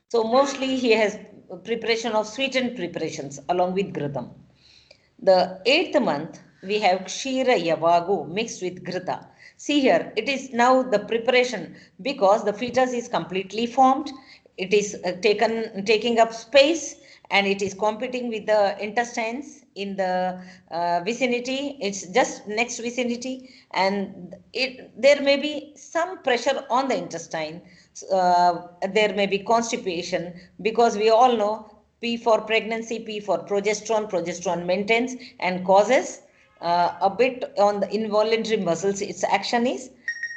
So mostly he has preparation of sweetened preparations along with Gritam. The 8th month, we have Kshira Yavagu mixed with Grita. See here, it is now the preparation, because the fetus is completely formed. It is taking up space, and it is competing with the intestines in the vicinity. It's just next vicinity, and there may be some pressure on the intestine. There may be constipation, because we all know P for pregnancy, P for progesterone. Progesterone maintains and causes a bit on the involuntary muscles. Its action is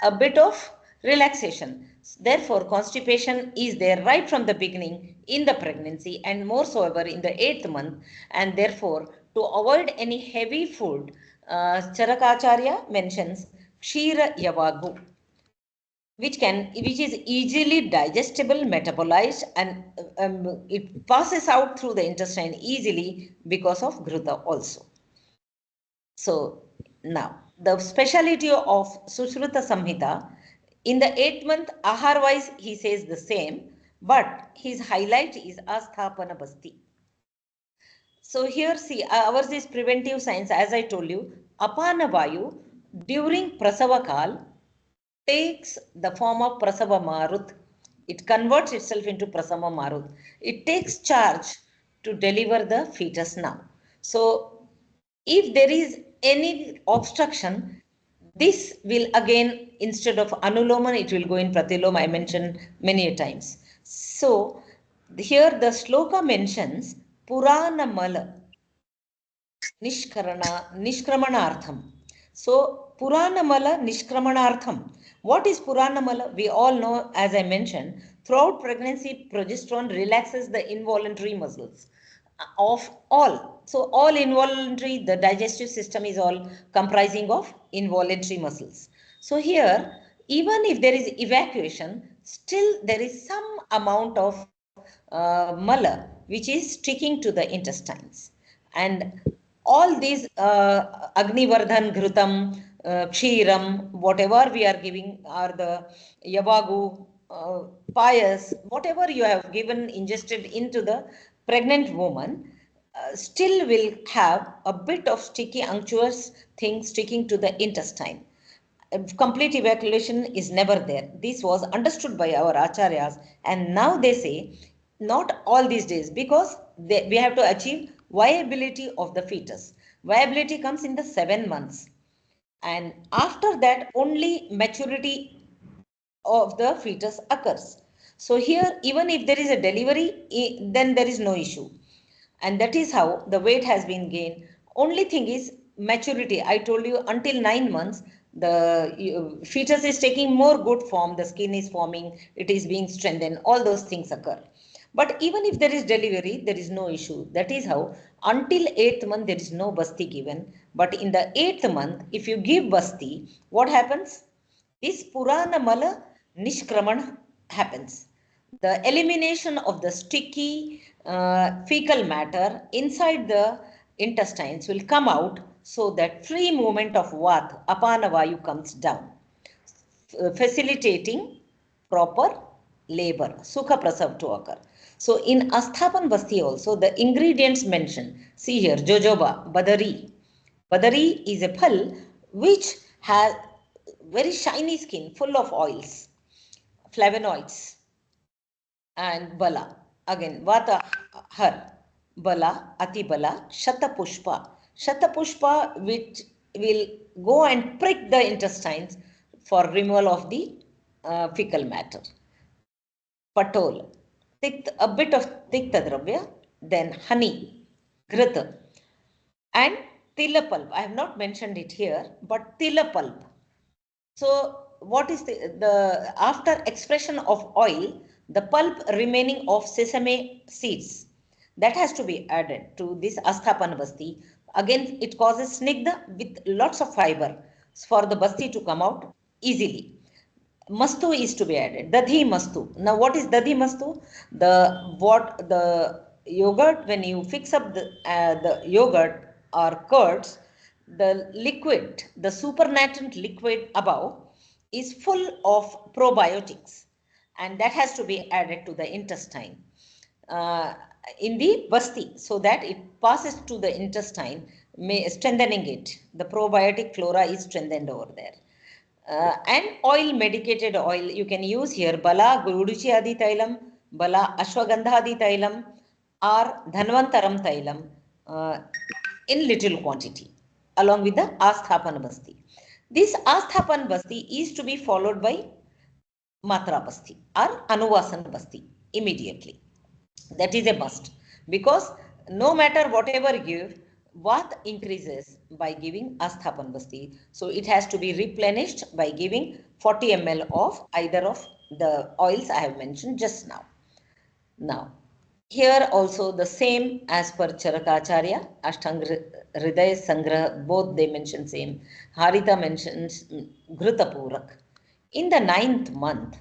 a bit of relaxation. Therefore, constipation is there right from the beginning in the pregnancy, and more so ever in the 8th month. And therefore, to avoid any heavy food, Charakacharya mentions Kshira Yavagu. which is easily digestible, metabolized, and it passes out through the intestine easily because of Ghruta also. So now the speciality of Sushruta Samhita, in the 8th month, ahar wise he says the same, but his highlight is Asthapana Basti. So here see, ours is preventive science. As I told you, Apana Vayu during Prasavakal takes the form of Prasava Marut. It converts itself into Prasava Marut. It takes charge to deliver the fetus now. So if there is any obstruction, this will again, instead of Anuloman, it will go in Pratiloma. I mentioned many times. So here the sloka mentions Purana Mala Nishkramanartham. So, Puranamala Nishkramanartham. What is Puranamala? We all know, as I mentioned, throughout pregnancy, progesterone relaxes the involuntary muscles of all. So, all involuntary, the digestive system is all comprising of involuntary muscles. So, here, even if there is evacuation, still there is some amount of mala which is sticking to the intestines. And all these Agnivardhan, Ghrutam, Kshiram, whatever we are giving, are the Yavagu, Payas, whatever you have given, ingested into the pregnant woman, still will have a bit of sticky, unctuous thing sticking to the intestine. Complete evacuation is never there. This was understood by our acharyas, and now they say not all these days, because we have to achieve viability of the fetus. Viability comes in the 7 months, and after that only maturity of the fetus occurs. So here, even if there is a delivery, then there is no issue. And that is how the weight has been gained. Only thing is maturity. I told you until 9 months, the fetus is taking more good form, the skin is forming, it is being strengthened, all those things occur. But even if there is delivery, there is no issue. That is how until 8th month, there is no basti given. But in the 8th month, if you give basti, what happens? This Purana Mala Nishkraman happens. The elimination of the sticky fecal matter inside the intestines will come out, so that free movement of Vat, Apana Vayu, comes down, facilitating proper labor, Sukha Prasav, to occur. So in Asthapan Basti also, the ingredients mentioned, see here, Jojoba, Badari. Badari is a phal which has very shiny skin, full of oils, flavonoids, and Bala. Again, Vata, Har, Bala, Ati Bala, Shatapushpa. Shatapushpa, which will go and prick the intestines for removal of the fecal matter. Patol, a bit of Tikta Dravya, then honey, Ghrita, and Tila pulp. I have not mentioned it here, but Tila pulp. So what is the after expression of oil, the pulp remaining of sesame seeds, that has to be added to this Asthapan Basti. Again, it causes snigdha with lots of fiber for the basti to come out easily. Mastu is to be added. Dadhi mastu. Now, what is dadhi mastu? The yogurt, when you fix up the yogurt or curds, the liquid, the supernatant liquid above, is full of probiotics, and that has to be added to the intestine uh, in the basti, so that it passes to the intestine, strengthening it. The probiotic flora is strengthened over there. And oil, medicated oil, you can use here Bala Guruchi Adi Tailam, Bala Ashwagandha Adi Tailam, or Dhanvantaram Tailam in little quantity, along with the Asthapan Basti. This Asthapan Basti is to be followed by Matra Basti or Anuvasan Basti immediately. That is a must, because no matter whatever you give, Vat increases by giving Asthapan Basti. So it has to be replenished by giving 40 ml of either of the oils I have mentioned just now. Now, here also the same as per Charakacharya, Ashtang Hridaya Sangrah, both they mention same. Harita mentions Ghruta Purak. In the 9th month,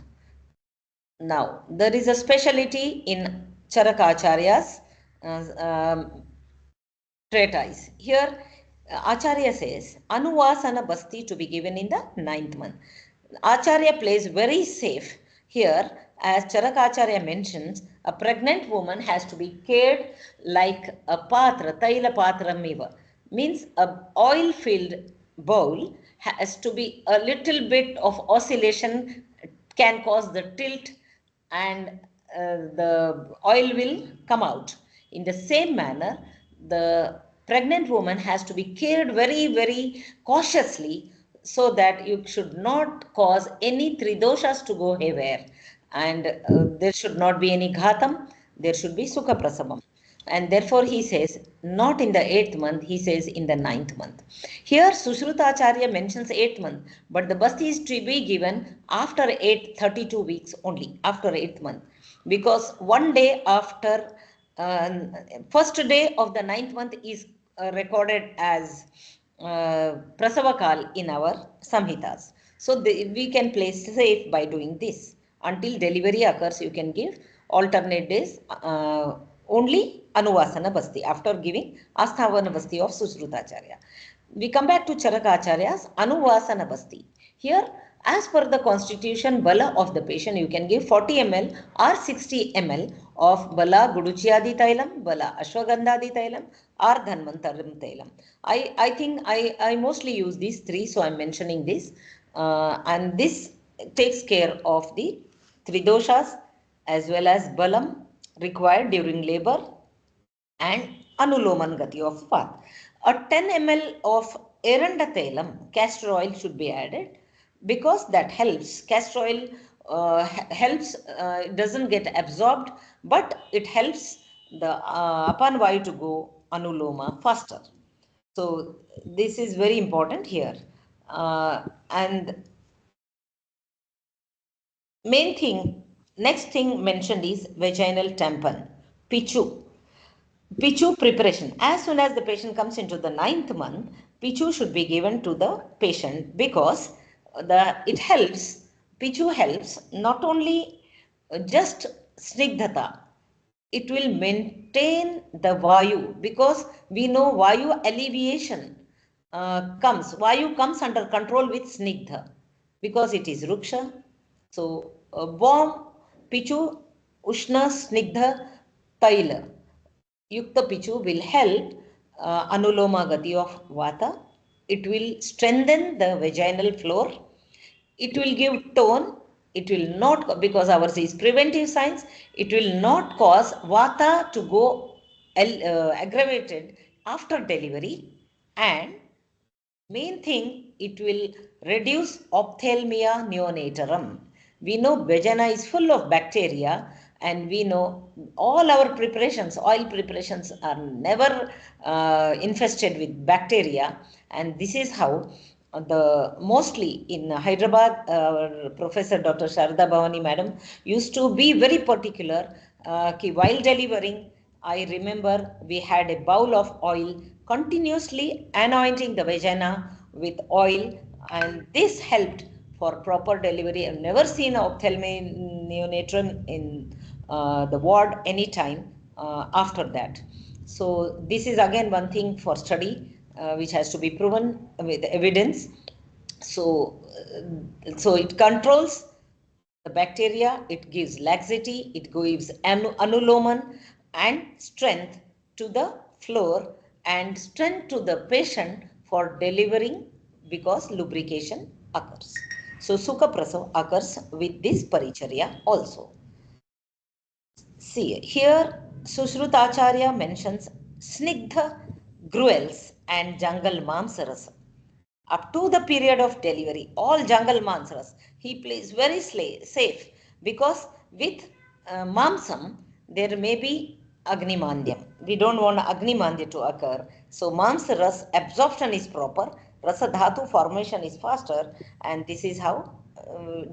now there is a speciality in Charakacharya's treatise. Here, Acharya says Anuvasana Basti to be given in the 9th month. Acharya plays very safe here, as Charakacharya mentions, a pregnant woman has to be cared like a patra, taila patram eva, means a oil filled bowl has to be a little bit of oscillation can cause the tilt, and the oil will come out. In the same manner, the pregnant woman has to be cared very, very cautiously, so that you should not cause any tridoshas to go haywire, and there should not be any ghatam, there should be sukha prasavam. And therefore he says not in the 8th month, he says in the 9th month. Here Sushrutacharya mentions 8th month, but the basti is to be given after 32 weeks only, after 8th month, because one day after first day of the 9th month is recorded as Prasavakal in our Samhitas. So we can play safe by doing this. Until delivery occurs, you can give alternate days only Anuvasana Basti after giving Asthavana Basti of Sushrutacharya. We come back to Charakacharya's Anuvasana Basti. Here, as per the constitution Bala of the patient, you can give 40 ml or 60 ml of Bala Guduchiyadi Tailam, Bala Ashwagandhadi Tailam, or Dhanvantaram Tailam. I think I mostly use these three, so I'm mentioning this. And this takes care of the Tridoshas as well as Balam required during labor and Anuloman Gati of Vata. A 10 ml of Eranda Tailam, castor oil, should be added, because that helps. Castor oil helps, doesn't get absorbed, but it helps the Apanvayu to go Anuloma faster. So this is very important here. And main thing, next thing mentioned is vaginal tampon, Pichu. Pichu preparation. As soon as the patient comes into the 9th month, Pichu should be given to the patient, because it helps, Pichu helps not only just snigdhata, it will maintain the Vayu, because we know Vayu alleviation Vayu comes under control with Snigdha, because it is Ruksha. So warm, Pichu, Ushna, Snigdha, Taila. Yukta Pichu will help Anuloma Gati of Vata. It will strengthen the vaginal floor. It will give tone. It will not, because ours is preventive science, it will not cause Vata to go aggravated after delivery. And main thing, it will reduce ophthalmia neonatorum. We know vagina is full of bacteria, and we know all our preparations, oil preparations, are never infested with bacteria, and this is how the mostly in Hyderabad, Professor Dr. Sharda Bhavani madam used to be very particular while delivering. I remember we had a bowl of oil, continuously anointing the vagina with oil, and this helped for proper delivery. I've never seen ophthalmic neonatal in the ward anytime after that. So this is again one thing for study, which has to be proven with evidence. So, so it controls the bacteria, it gives laxity, it gives anuloman and strength to the floor and strength to the patient for delivering, because lubrication occurs. So Sukha Prasav occurs with this Paricharya also. See, here Sushrutacharya mentions Snigdha gruels and Jungle Mamsarasa. Up to the period of delivery, all jungle mansras, he plays very safe, because with mamsam, there may be agnimandyam. We don't want agnimandyam to occur. So mamsaras absorption is proper, rasa dhatu formation is faster, and this is how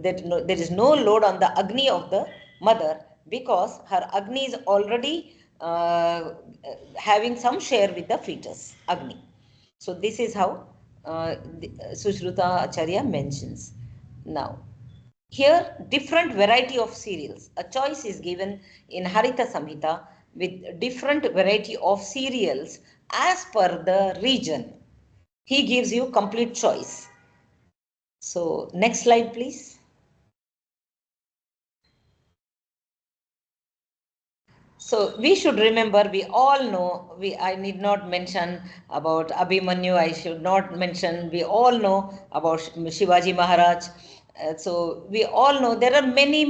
there is no load on the agni of the mother, because her agni is already having some share with the fetus agni. So this is how Sushruta Acharya mentions. Now, Here, different variety of cereals. A choice is given in Harita Samhita with different variety of cereals as per the region. He gives you complete choice. So, next slide, please. So we should remember, we all know, I need not mention about Abhimanyu, I should not mention, we all know about Shivaji Maharaj. So we all know there are many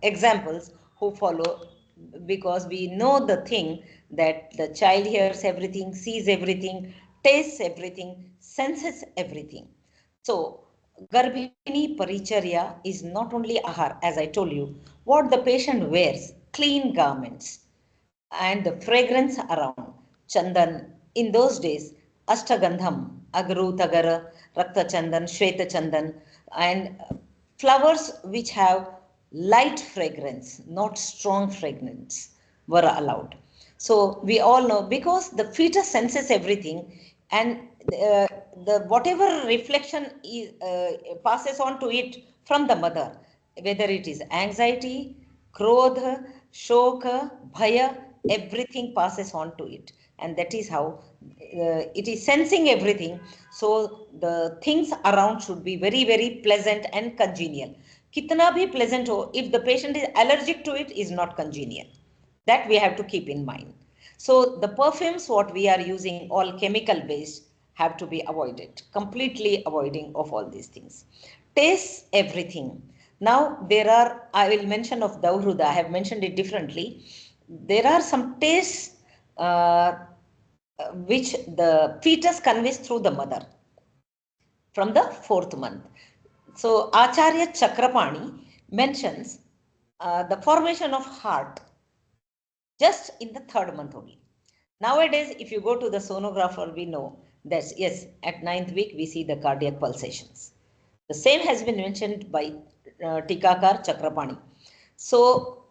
examples who follow, because we know the thing that the child hears everything, sees everything, tastes everything, senses everything. So Garbhini Paricharya is not only ahar, as I told you, what the patient wears, clean garments, and the fragrance around. Chandan, in those days, Ashtagandham, Agru, Tagara, Rakta Chandan, Shweta Chandan, and flowers which have light fragrance, not strong fragrance, were allowed. So we all know, because the fetus senses everything, and the whatever reflection is, passes on to it from the mother, whether it is anxiety, krodha, shoka, bhaya, everything passes on to it. And that is how it is sensing everything. So the things around should be very pleasant and congenial. Kitna bhi pleasant ho, if the patient is allergic to it, is not congenial. That we have to keep in mind. So the perfumes what we are using, all chemical based, have to be avoided, completely avoiding of all these things. Taste everything. Now there are, I will mention of Dauhruda, I have mentioned it differently. There are some tastes which the fetus conveys through the mother from the 4th month. So Acharya Chakrapani mentions the formation of heart just in the 3rd month only. Nowadays, if you go to the sonographer, we know that yes, at 9th week we see the cardiac pulsations. The same has been mentioned by Tikakar Chakrapani. So,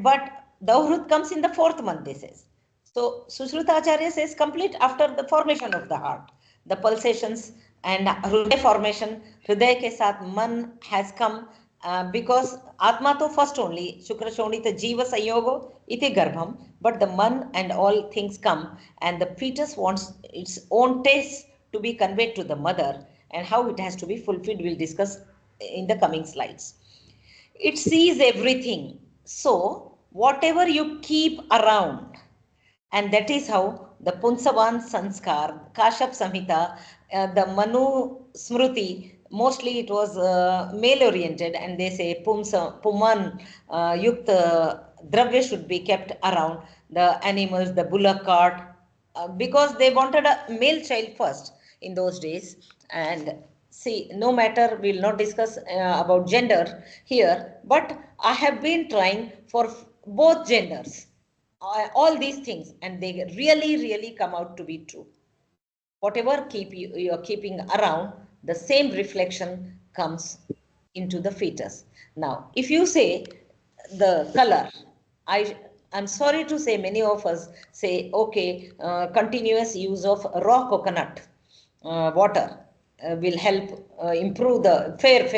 but Dauhrut comes in the 4th month, they says. So Sushruta Acharya says complete after the formation of the heart, the pulsations and Hriday formation. Hriday ke saath man has come, because Atma to first only, Shukra Shonita Jiva Sayogo iti Garbham, but the man and all things come, and the fetus wants its own taste to be conveyed to the mother, and how it has to be fulfilled we'll discuss in the coming slides. It sees everything. So whatever you keep around, and that is how the Punsavan Sanskar, Kashyap Samhita, the Manu Smruti, mostly it was male oriented, and they say Puman Yukta Dravya should be kept around the animals, the bullock cart, because they wanted a male child first in those days. And see, no matter, we'll not discuss about gender here, but I have been trying for both genders, all these things, and they really come out to be true. Whatever you're keeping around, the same reflection comes into the fetus. Now if you say the color, I'm sorry to say, many of us say okay, continuous use of raw coconut water will help improve the fair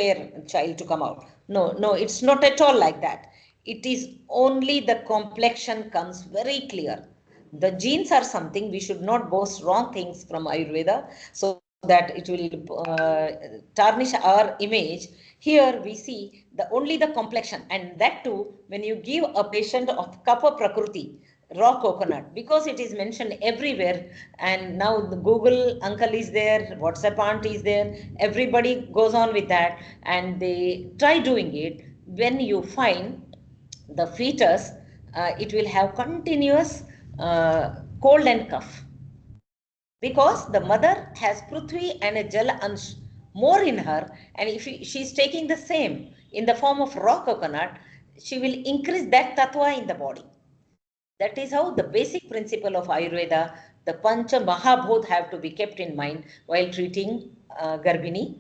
child to come out. No, it's not at all like that. It is only the complexion comes very clear. The genes are something, we should not boast wrong things from Ayurveda so that it will tarnish our image. Here we see the only the complexion, and that too when you give a patient of Kapha Prakriti raw coconut, because it is mentioned everywhere, and now the Google uncle is there, WhatsApp aunt is there, everybody goes on with that, and they try doing it. When you find the fetus, it will have continuous cold and cough, because the mother has Prithvi and a Jala Ansh more in her, and if she is taking the same in the form of raw coconut, she will increase that tattva in the body. That is how the basic principle of Ayurveda, the Pancha Mahabhut, have to be kept in mind while treating Garbhini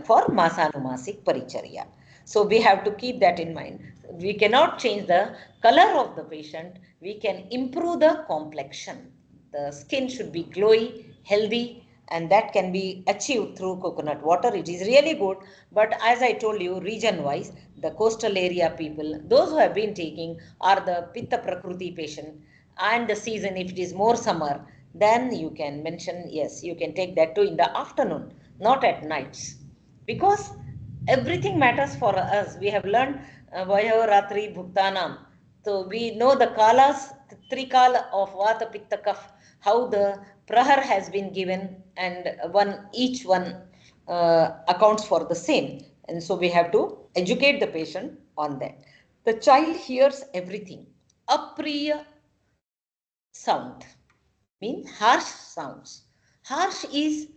for Masanumasik Paricharya. So we have to keep that in mind. We cannot change the color of the patient, we can improve the complexion. The skin should be glowy, healthy, and that can be achieved through coconut water. It is really good, but as I told you, region wise, the coastal area people, those who have been taking, are the pitta prakruti patient, and the season, if it is more summer, then you can mention, yes, you can take that too in the afternoon, not at nights, because everything matters for us. We have learned Vayavaratri Bhuktanam. So we know the kalas, three kala of Vata Pitta Kaf, how the prahar has been given, and each one accounts for the same. And so we have to educate the patient on that. The child hears everything. Apriya sound means harsh sounds. Harsh is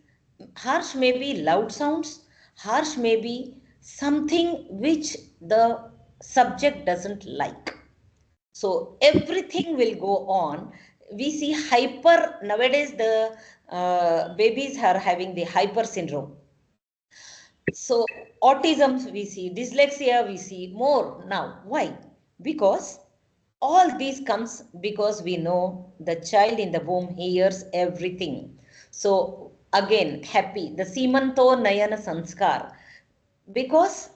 harsh may be loud sounds, harsh may be something which the subject doesn't like. So everything will go on. We see hyper nowadays, the babies are having the hyper syndrome. So autism we see, dyslexia we see more now. Why? Because all these comes because we know the child in the womb hears everything. So again, happy, the Simanto Nayana Sanskar, because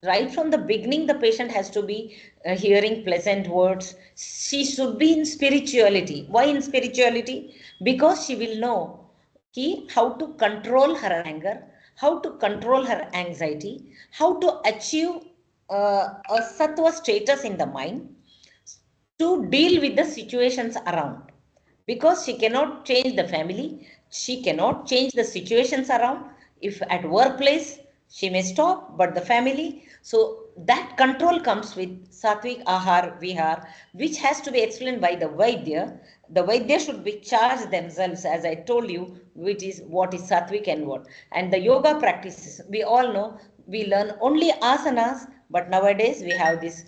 right from the beginning the patient has to be hearing pleasant words. She should be in spirituality. Why in spirituality? Because she will know how to control her anger, how to control her anxiety, how to achieve a sattva status in the mind, to deal with the situations around, because she cannot change the family, she cannot change the situations around. If at workplace she may stop, but the family, so that control comes with sattvic ahar vihar, which has to be explained by the vaidya. The vaidya should be charged themselves, as I told you, which is what is sattvic and what. And the yoga practices, we all know, we learn only asanas, but nowadays we have this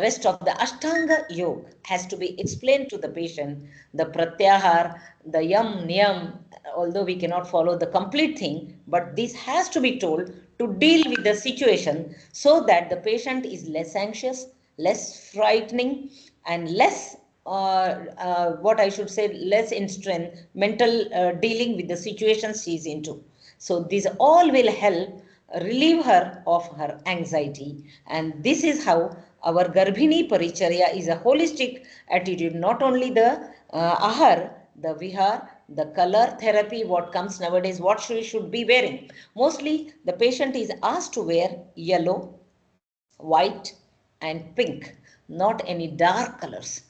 rest of the Ashtanga Yoga has to be explained to the patient, the Pratyahar, the Yam, Niyam, although we cannot follow the complete thing, but this has to be told to deal with the situation, so that the patient is less anxious, less frightening, and less, what I should say, less in strength, mental dealing with the situations she is into. So this all will help relieve her of her anxiety. And this is how our Garbhini Paricharya is a holistic attitude, not only the ahar, the vihar, the color therapy, what comes nowadays, what she should be wearing. Mostly the patient is asked to wear yellow, white and pink, not any dark colors.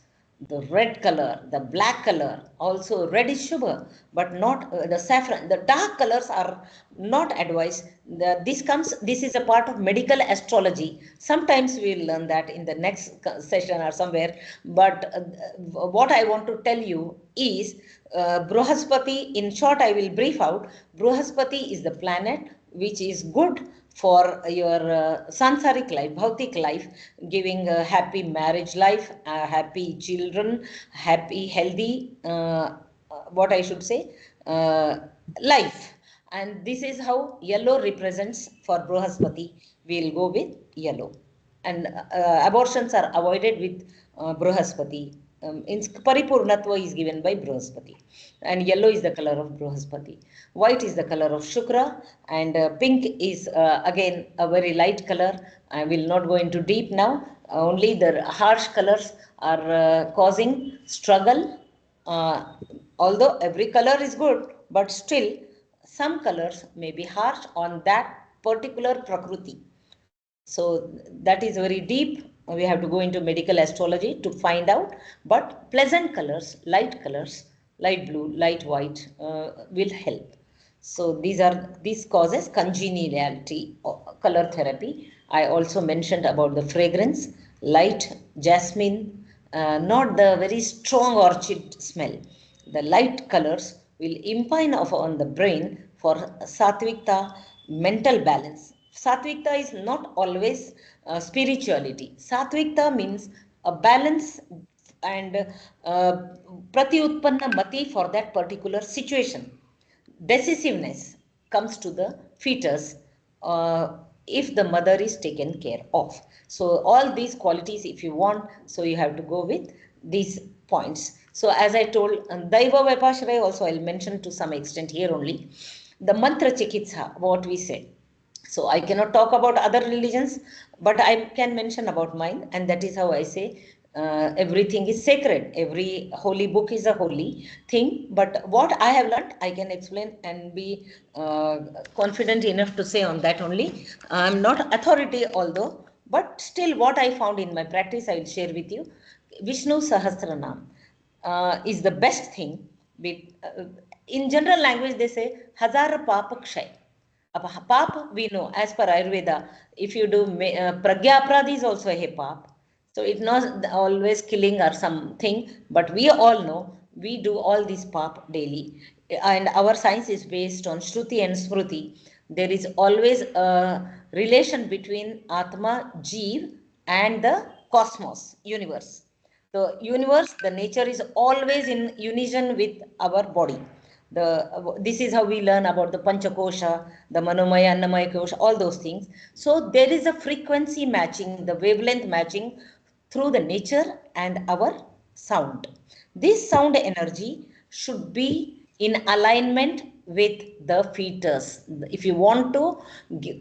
The red color, the black color, also red is sugar, but not the saffron. The dark colors are not advised. This is a part of medical astrology. Sometimes we will learn that in the next session or somewhere. But what I want to tell you is Bruhaspati, in short, I will brief out. Bruhaspati is the planet which is good for your sansaric life, bhautik life, giving a happy marriage life, happy children, happy, healthy, what I should say, life. And this is how yellow represents for Bruhaspati. We'll go with yellow. And abortions are avoided with Bruhaspati. In Paripurnatva is given by Bruhaspati. And yellow is the color of Bruhaspati. White is the color of Shukra, and pink is again a very light color. I will not go into deep now. Only the harsh colors are causing struggle. Although every color is good, but still some colors may be harsh on that particular Prakruti. So that is very deep. We have to go into medical astrology to find out. But pleasant colors, light blue, light white will help. So these causes congeniality, color therapy. I also mentioned about the fragrance, light jasmine, not the very strong orchid smell. The light colors will impine on the brain for sattvikta, mental balance. Sattvikta is not always spirituality. Sattvikta means a balance and prati utpanna mati for that particular situation. Decisiveness comes to the fetus if the mother is taken care of. So all these qualities, if you want, so you have to go with these points. So as I told, Daiva Vipashraya also I'll mention to some extent here only. The mantra chikitsa, what we say. So I cannot talk about other religions, but I can mention about mine, and that is how I say everything is sacred. Every holy book is a holy thing. But what I have learned, I can explain and be confident enough to say on that only. I'm not authority, although, but still, what I found in my practice, I will share with you. Vishnu Sahasranam is the best thing. In general language, they say Hazar Papa Kshay. Pap, we know, as per Ayurveda, if you do Pragya Apradi is also a pap. So it's not always killing or something, but we all know we do all this pap daily. And our science is based on Shruti and Smruti. There is always a relation between Atma, Jeev, and the cosmos, universe. The universe, the nature is always in unison with our body. This is how we learn about the Panchakosha, the Manomaya, Annamaya Kosha, all those things. So there is a frequency matching, the wavelength matching through the nature and our sound. This sound energy should be in alignment with the fetus. If you want to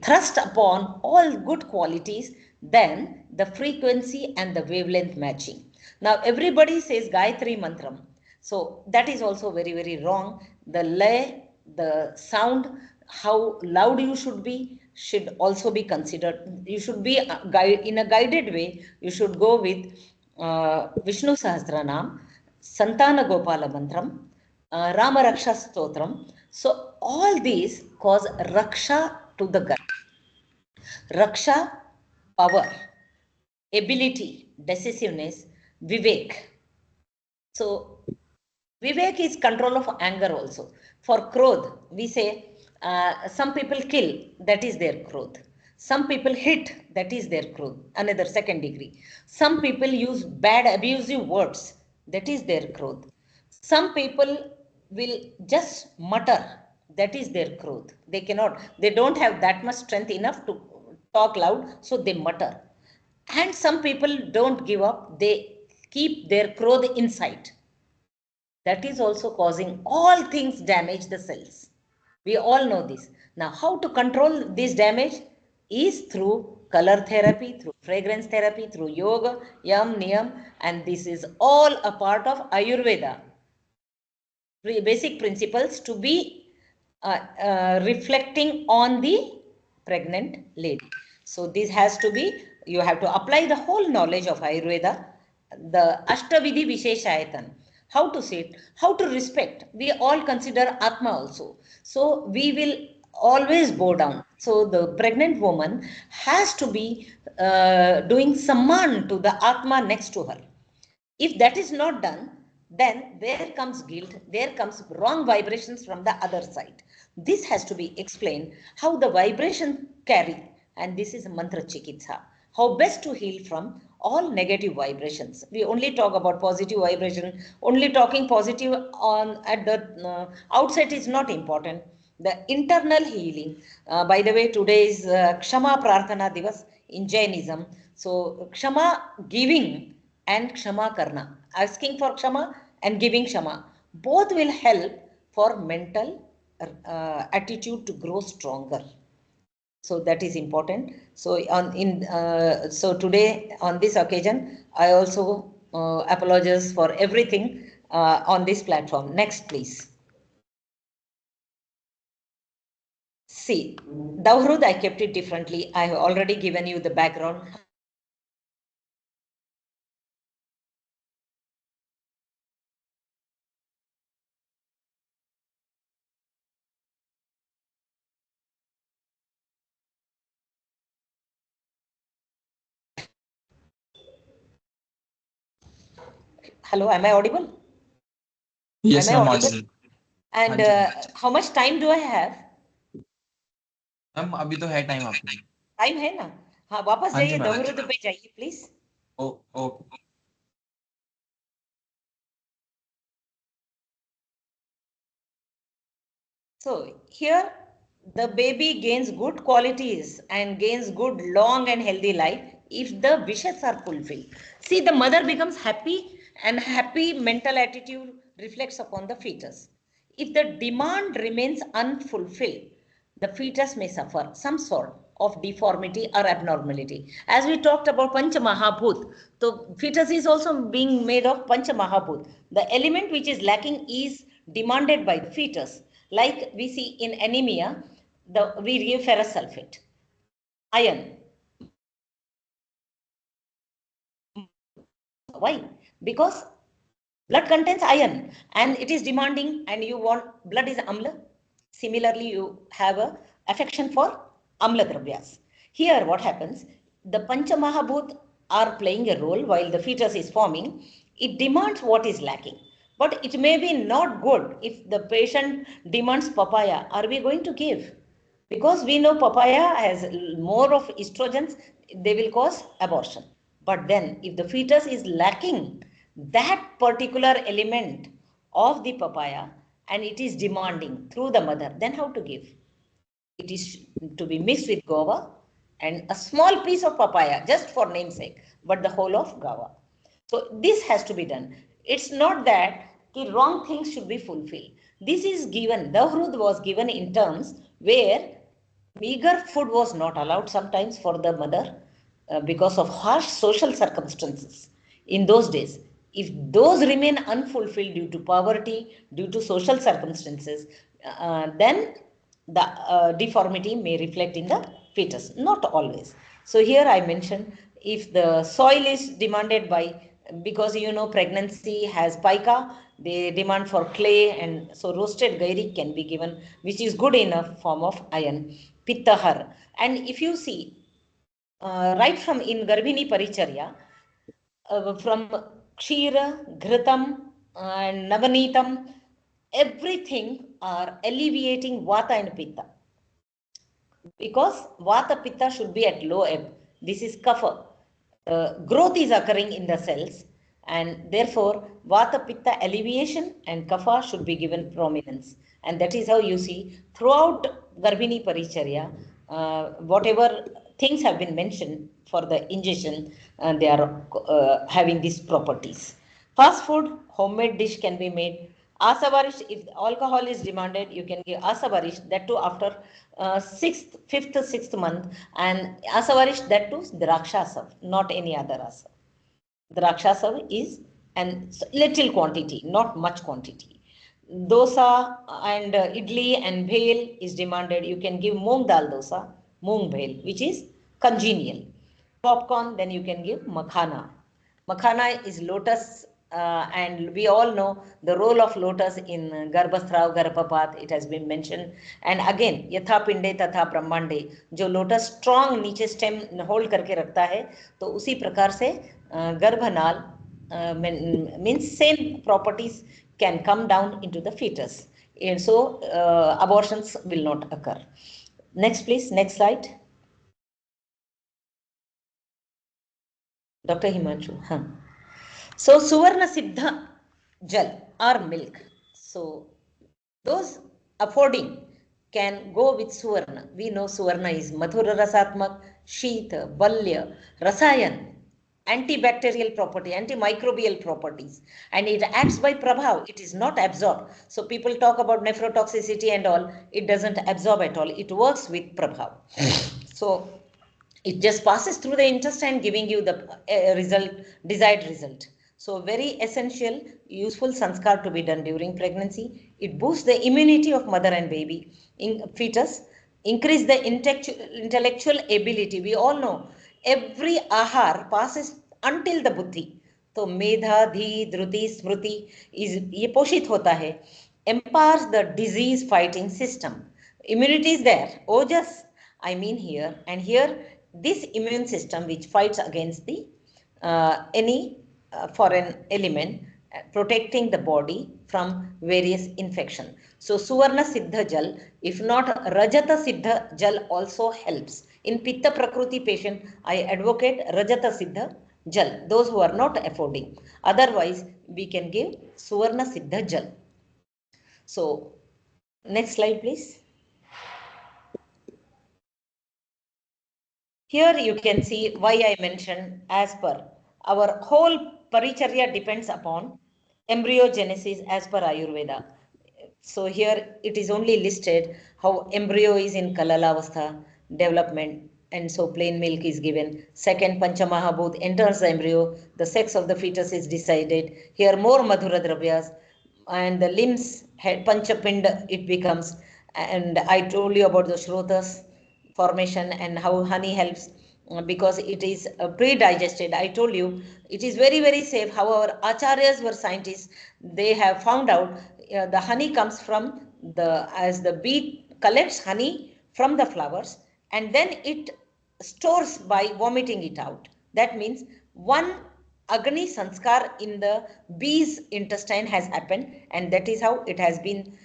thrust upon all good qualities, then the frequency and the wavelength matching. Now everybody says Gayatri Mantram. So that is also very, very wrong. The lay, the sound, how loud you should also be considered. You should be in a guided way. You should go with Vishnu Sahasranam, Santana Gopala Mantram, Rama Raksha Stotram. So all these cause Raksha to the gut. Raksha, power, ability, decisiveness, Vivek. So Vivek is control of anger also. For Krodh, we say some people kill, that is their Krodh. Some people hit, that is their Krodh, another second degree. Some people use bad abusive words, that is their Krodh. Some people will just mutter, that is their Krodh. They don't have that much strength enough to talk loud, so they mutter. And some people don't give up, they keep their Krodh inside. That is also causing all things damage the cells. We all know this. Now, how to control this damage is through color therapy, through fragrance therapy, through yoga, yam, niyam, and this is all a part of Ayurveda. Basic principles to be reflecting on the pregnant lady. So this has to be, you have to apply the whole knowledge of Ayurveda, the Ashtavidhi Visheshayatan, how to sit, how to respect. We all consider Atma also. So we will always bow down. So the pregnant woman has to be doing samman to the Atma next to her. If that is not done, then there comes guilt, there comes wrong vibrations from the other side. This has to be explained how the vibration carry, and this is mantra chikitsa. How best to heal from all negative vibrations. We only talk about positive vibration, only talking positive on at the outside is not important. The internal healing. By the way, today is Kshama Prarthana Divas in Jainism. So Kshama giving and Kshama Karna. Asking for Kshama and giving Kshama. Both will help for mental attitude to grow stronger. So that is important. So so today on this occasion, I also apologize for everything on this platform. Next, please. See, Dawrud, I kept it differently. I have already given you the background. Hello, am I audible? Yes, Am I ma'am, audible? audible. हाँ And जी how much time do I have? Ma'am अभी तो है time आपके लिए time है ना? हाँ, वापस हाँ जी जाइए, मैम दवरुद पे जाइए please. Oh okay So here the baby gains good qualities and gains good long and healthy life if the wishes are fulfilled. See, the mother becomes happy and happy mental attitude reflects upon the fetus. If the demand remains unfulfilled, the fetus may suffer some sort of deformity or abnormality. As we talked about Pancha Mahabhut, so fetus is also being made of Pancha Mahabhut. The element which is lacking is demanded by the fetus. Like we see in anemia, we give ferrous sulfate, iron. Why? Because blood contains iron and it is demanding, and you want blood is amla. Similarly, you have a affection for amla dravyas. Here what happens, the Pancha Mahabhut are playing a role while the fetus is forming. It demands what is lacking, but it may be not good. If the patient demands papaya, are we going to give? Because we know papaya has more of estrogens, they will cause abortion. But then if the fetus is lacking that particular element of the papaya and it is demanding through the mother, then how to give? It is to be mixed with guava and a small piece of papaya, just for namesake, but the whole of guava. So this has to be done. It's not that the wrong things should be fulfilled. This is given, the Dahrud was given in terms where meager food was not allowed sometimes for the mother because of harsh social circumstances in those days. If those remain unfulfilled due to poverty, due to social circumstances, then the deformity may reflect in the fetus, not always. So here I mentioned, if the soil is demanded by, because you know pregnancy has pica, they demand for clay, and so roasted gairi can be given, which is good enough form of iron, pittahar. And if you see, right from in Garbhini Paricharya, from Kshira, Ghritam, and Navanitam, everything are alleviating Vata and Pitta. Because Vata Pitta should be at low ebb. This is Kapha. Growth is occurring in the cells, and therefore Vata Pitta alleviation and Kapha should be given prominence. And that is how you see throughout Garbhini Paricharya, whatever things have been mentioned for the ingestion, they are having these properties. Fast food, homemade dish can be made. Asavarish, if alcohol is demanded, you can give asavarish, that too after fifth, sixth month, and asavarish, that too drakshasav, not any other asav. Drakshasav is and little quantity, not much quantity. Dosa and idli and bhel is demanded. You can give moong dal dosa, moong bhel, which is congenial. Popcorn, then you can give makhana. Makhana is lotus, and we all know the role of lotus in Garbhastrav, Garbhapat, it has been mentioned. And again, Yatha Pinde Tatha Brahmande, जो lotus strong नीचे stem hold करके रखता है, तो उसी प्रकार से गर्भनाल means same properties can come down into the fetus. And so abortions will not occur. Next, please, next slide. Dr. Himanshu. So Suvarna Siddha Jal or milk. So those affording can go with Suvarna. We know Suvarna is Madhura Rasatmak, Sheeta, Balya, Rasayan, antibacterial property, antimicrobial properties, and it acts by prabhav. It is not absorbed. So people talk about nephrotoxicity and all. It doesn't absorb at all. It works with prabhav. So it just passes through the intestine, giving you the desired result. So very essential, useful sanskar to be done during pregnancy. It boosts the immunity of mother and baby, in fetus, increase the intellectual ability. We all know every ahar passes until the buddhi. तो मेधा धी धृति स्मृति is ये पोषित होता है, empowers the disease fighting system. Immunity is there, ojas I mean here, and here this immune system which fights against the any foreign element, protecting the body from various infection. So Suvarna Siddha Jal, if not Rajata Siddha Jal also helps. In Pitta Prakruti patient, I advocate Rajata Siddha Jal, those who are not affording. Otherwise, we can give Suvarna Siddha Jal. So, next slide please. Here you can see why I mentioned as per Our whole Paricharya depends upon embryogenesis as per Ayurveda. So here it is only listed how embryo is in Kalalavastha development, and so plain milk is given. Second, Panchamahabhut enters the embryo, the sex of the fetus is decided. Here more Madhura Dravyas, and the limbs, Panchapind it becomes. And I told you about the Shrotas formation and how honey helps, because it is pre-digested. I told you it is very very safe. How our acharyas were scientists, they have found out the honey comes from the, as the bee collects honey from the flowers and then it stores by vomiting it out. That means one Agni Sanskar in the bee's intestine has happened, and that is how it has been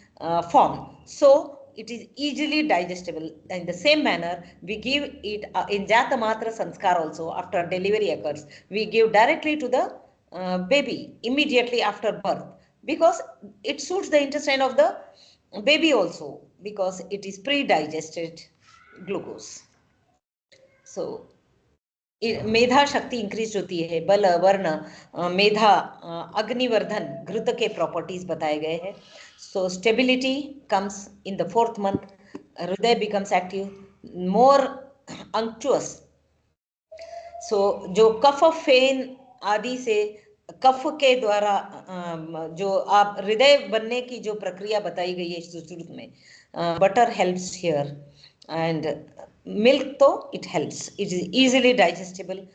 formed. So it is easily digestible. In the same manner, we give it in Jatamatra Sanskar also, after delivery occurs. We give directly to the baby immediately after birth, because it suits the intestine of the baby also, because it is pre-digested glucose. So मेधा शक्ति increase होती है, बल वर्ण मेधा अग्निवर्धन घृत के properties बताए गए हैं. So stability comes in the 4th month. हृदय बिकम्स एक्टिव, मोर अंक्चुअस. सो जो कफ फेन आदि से कफ के द्वारा जो आप हृदय बनने की जो प्रक्रिया बताई गई है शुरू में, butter helps here, and milk though it helps. It is easily digestible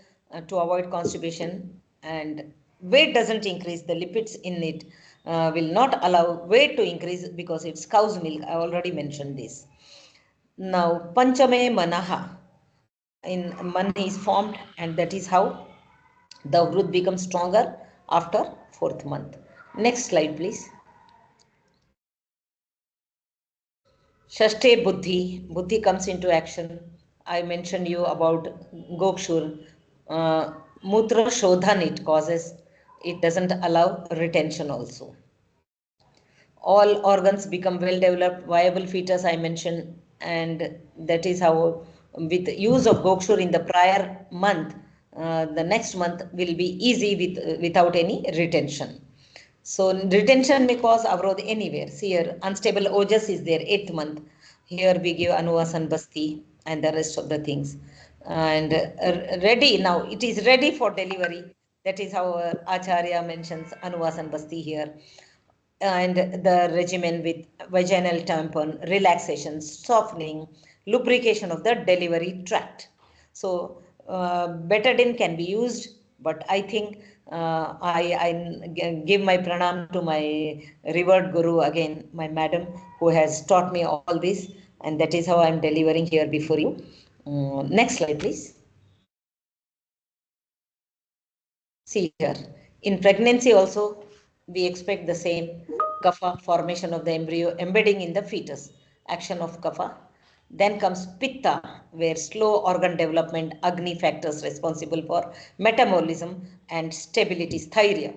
to avoid constipation, and weight doesn't increase. The lipids in it will not allow weight to increase because it's cow's milk. I already mentioned this. Now panchame manaha, in man is formed, and that is how the vrut becomes stronger after 4th month. Next slide please. Shashte buddhi, buddhi comes into action. I mentioned you about gokshur. Mutra shodhan it causes. It doesn't allow retention also. All organs become well developed, viable fetus I mentioned, and that is how with use of gokshur in the prior month, the next month will be easy without any retention. So retention may cause avrodh anywhere. See here, unstable ojas is there, 8th month. Here we give anuvasan basti and the rest of the things. And ready now, it is ready for delivery. That is how Acharya mentions anuvasan basti here. And the regimen with vaginal tampon, relaxation, softening, lubrication of the delivery tract. So betadine can be used, but I think I give my pranam to my revered guru again, my madam, who has taught me all this, and that is how I am delivering here before you. Next slide, please. See here, in pregnancy also, we expect the same kapha, formation of the embryo, embedding in the fetus, action of kapha. Then comes pitta, where slow organ development, agni factors responsible for metabolism and stability, thairya,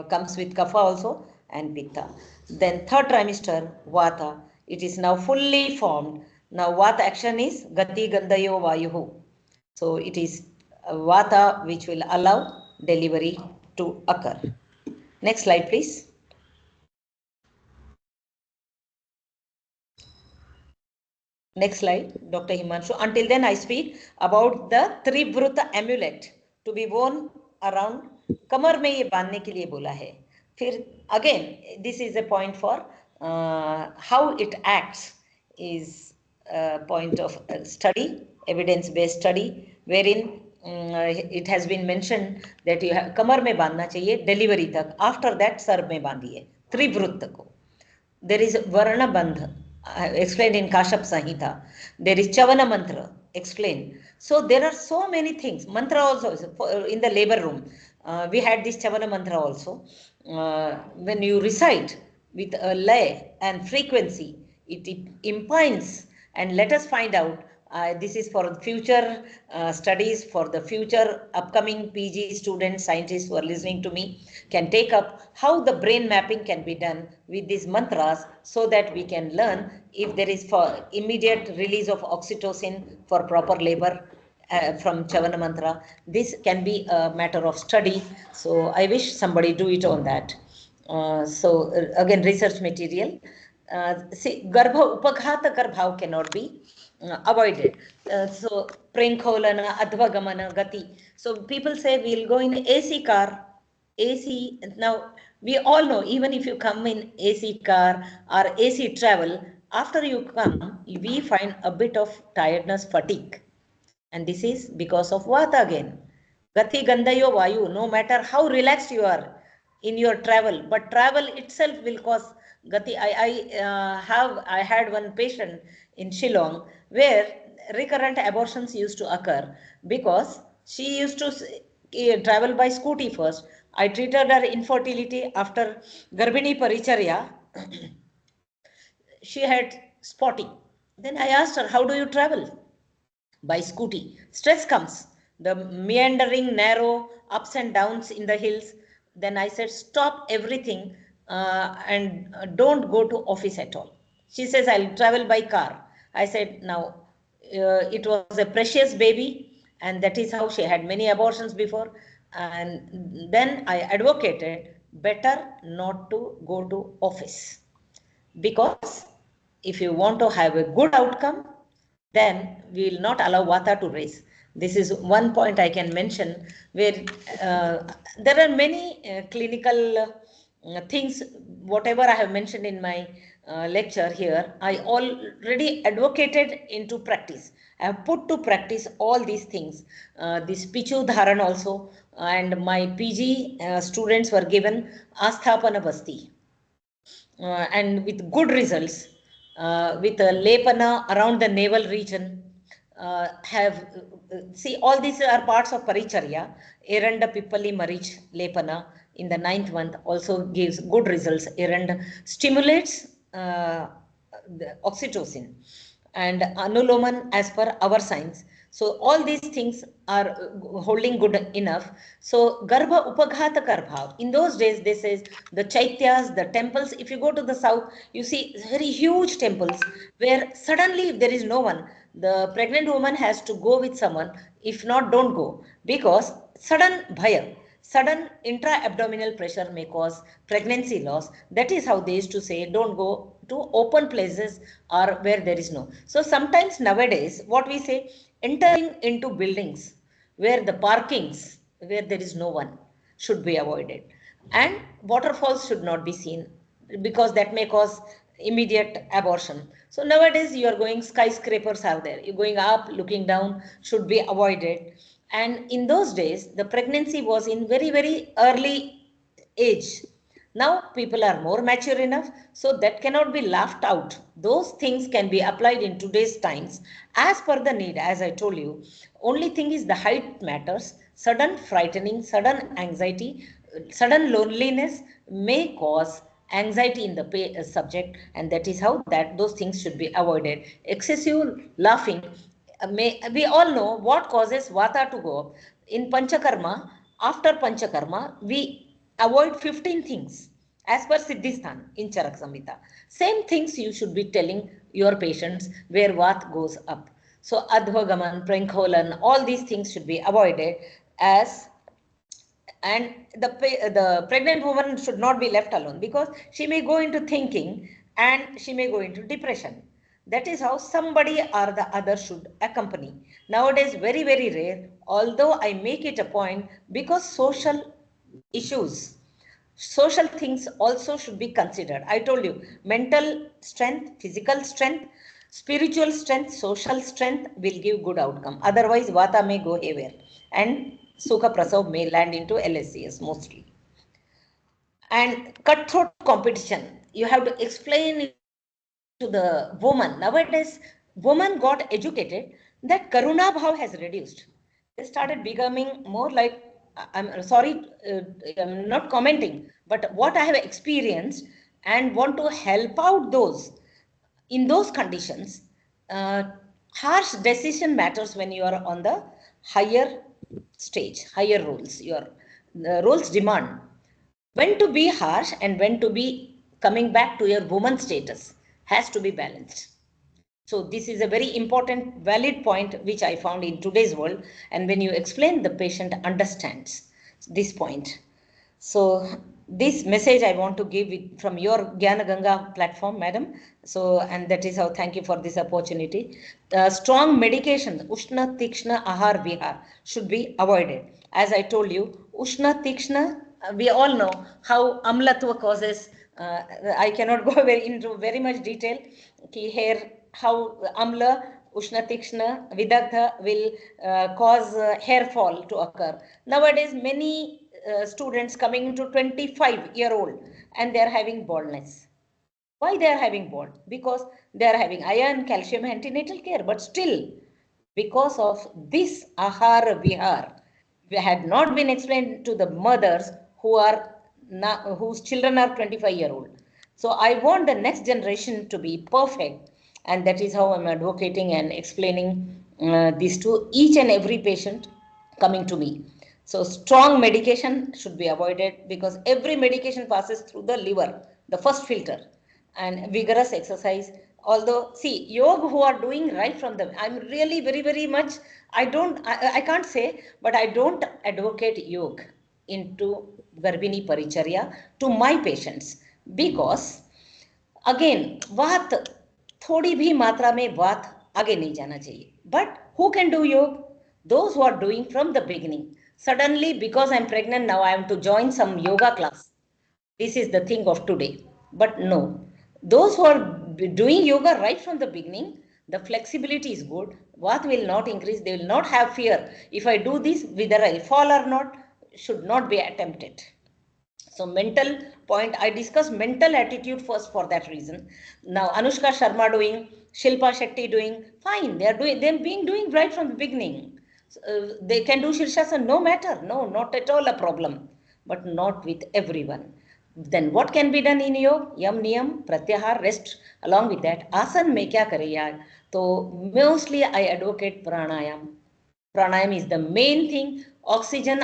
comes with kapha also, and pitta. Then 3rd trimester, vata, it is now fully formed. Now vata action is gati gandayo vayuhu. So it is vata which will allow delivery to occur. Next slide, please. Next slide, Dr. Himanshu. Until then, I speak about the Trivruta amulet to be worn around. कमर में ये बांधने के लिए बोला है. फिर again, this is a point for how it acts is a point of study, evidence-based study, wherein it has been mentioned that you have कमर में बांधना चाहिए delivery तक. After that, सर में बांधिए त्रिवृत्त को. There is Varna Bandha explained in Kashap Samhita. There is Chavana Mantra explained. So there are so many things. Mantra also in the labor room. We had this Chavana Mantra also. When you recite with a lay and frequency, it impints. And let us find out. This is for future studies, for the future upcoming PG students, scientists who are listening to me, can take up how the brain mapping can be done with these mantras, so that we can learn if there is for immediate release of oxytocin for proper labor, from Chavana Mantra. This can be a matter of study. So I wish somebody do it on that. Again, research material. See, Garbha Upaghata Garbhav cannot be avoided. Prankholana, Advagamana, Gati. So people say we'll go in AC car, AC. Now we all know, even if you come in AC car or AC travel, after you come, we find a bit of tiredness, fatigue. And this is because of Vata again. Gati Gandayo Vayu, no matter how relaxed you are in your travel, but travel itself will cause Gati. I had one patient in Shillong where recurrent abortions used to occur because she used to travel by scooty first. I treated her infertility after Garbhini Paricharya. She had spotting. Then I asked her, how do you travel? By scooty. Stress comes, the meandering, narrow ups and downs in the hills. Then I said, stop everything and don't go to office at all. She says, I'll travel by car. I said, now it was a precious baby, and that is how she had many abortions before. And then I advocated better not to go to office, because if you want to have a good outcome, then we will not allow Vata to raise. This is one point I can mention, where there are many clinical things, whatever I have mentioned in my lecture here, I already advocated into practice. I have put to practice all these things. This Pichu Dharan also, and my PG students were given Asthapana Basti, and with good results, with a lepana around the navel region. Have See, all these are parts of Paricharya. Eranda Pippali Marich Lepana in the 9th month also gives good results. Eranda stimulates the oxytocin, and Anuloman as per our science. So all these things are holding good enough. So Garbha Upaghata Garbha. In those days, this is the Chaityas, the temples. If you go to the south, you see very huge temples where suddenly there is no one. The pregnant woman has to go with someone. If not, don't go, because sudden bhaya, sudden intra-abdominal pressure may cause pregnancy loss. That is how they used to say, don't go to open places or where there is no. So sometimes nowadays, what we say, entering into buildings where the parkings, where there is no one, should be avoided. And waterfalls should not be seen, because that may cause immediate abortion. So nowadays you are going, skyscrapers are there. You're going up, looking down, should be avoided. And in those days, the pregnancy was in very, very early age. Now people are more mature enough, so that cannot be laughed out. Those things can be applied in today's times as per the need, as I told you. Only thing is the height matters. Sudden frightening, sudden anxiety, sudden loneliness may cause anxiety in the subject, and that is how that those things should be avoided. Excessive laughing, we all know what causes Vata to go up. In Panchakarma, after Panchakarma, we avoid 15 things as per Siddhistan in Charak Samhita. Same things you should be telling your patients where Vat goes up. So Advagaman, Prankholan, all these things should be avoided. As And the pregnant woman should not be left alone, because she may go into thinking and she may go into depression. That is how somebody or the other should accompany. Nowadays, very, very rare, although I make it a point, because social issues, social things also should be considered. I told you, mental strength, physical strength, spiritual strength, social strength will give good outcome. Otherwise, Vata may go haywire and Sukha Prasav may land into LSCS mostly. And cutthroat competition, you have to explain it to the woman. Nowadays, women got educated that Karuna Bhav has reduced. They started becoming more like, I'm sorry, I'm not commenting, but what I have experienced and want to help out those in those conditions. uh, Harsh decision matters when you are on the higher stage, higher roles. Your the roles demand when to be harsh and when to be coming back to your woman status, has to be balanced. So this is a very important, valid point which I found in today's world. And when you explain, the patient understands this point. So this message I want to give it from your Gyan Ganga platform, madam. So, and that is how, thank you for this opportunity. Strong medications, Ushna, Tikshna, Ahar, Vihar, should be avoided. As I told you, Ushna, Tikshna, we all know how Amlatva causes. I cannot go into very much detail. Here, how Amla, Ushna, Tikshna, Vidagdha will cause hair fall to occur. Nowadays, many students coming to 25-year-old and they are having baldness. Why they are having bald? Because they are having iron, calcium, antenatal care, but still, because of this ahar vihar, had not been explained to the mothers who are whose children are 25-year-old. So I want the next generation to be perfect, and that is how I'm advocating and explaining this to each and every patient coming to me. So strong medication should be avoided because every medication passes through the liver, the first filter, and vigorous exercise. Although, see, yoga who are doing right from the, I'm really very much, I can't say, but I don't advocate yoga into Garbhini Paricharya to my patients because again, वात थोड़ी भी मात्रा में वात आगे नहीं जाना चाहिए. But who can do yoga? Those who are doing from the beginning. Suddenly, because I'm pregnant now, I have to join some yoga class. This is the thing of today. But no, those who are doing yoga right from the beginning, the flexibility is good. What will not increase, they will not have fear. If I do this, whether I fall or not, should not be attempted. So mental point, I discussed mental attitude first for that reason. Now Anushka Sharma doing, Shilpa Shetty doing, fine. They are doing, they're being doing right from the beginning. They can do Shirshasana, no matter, no, not at all a problem, but not with everyone. Then what can be done in yoga? Yam, niyam, pratyahar, rest. Along with that, asan mein kya kare yaar? So mostly I advocate pranayam. Pranayam is the main thing. Oxygen,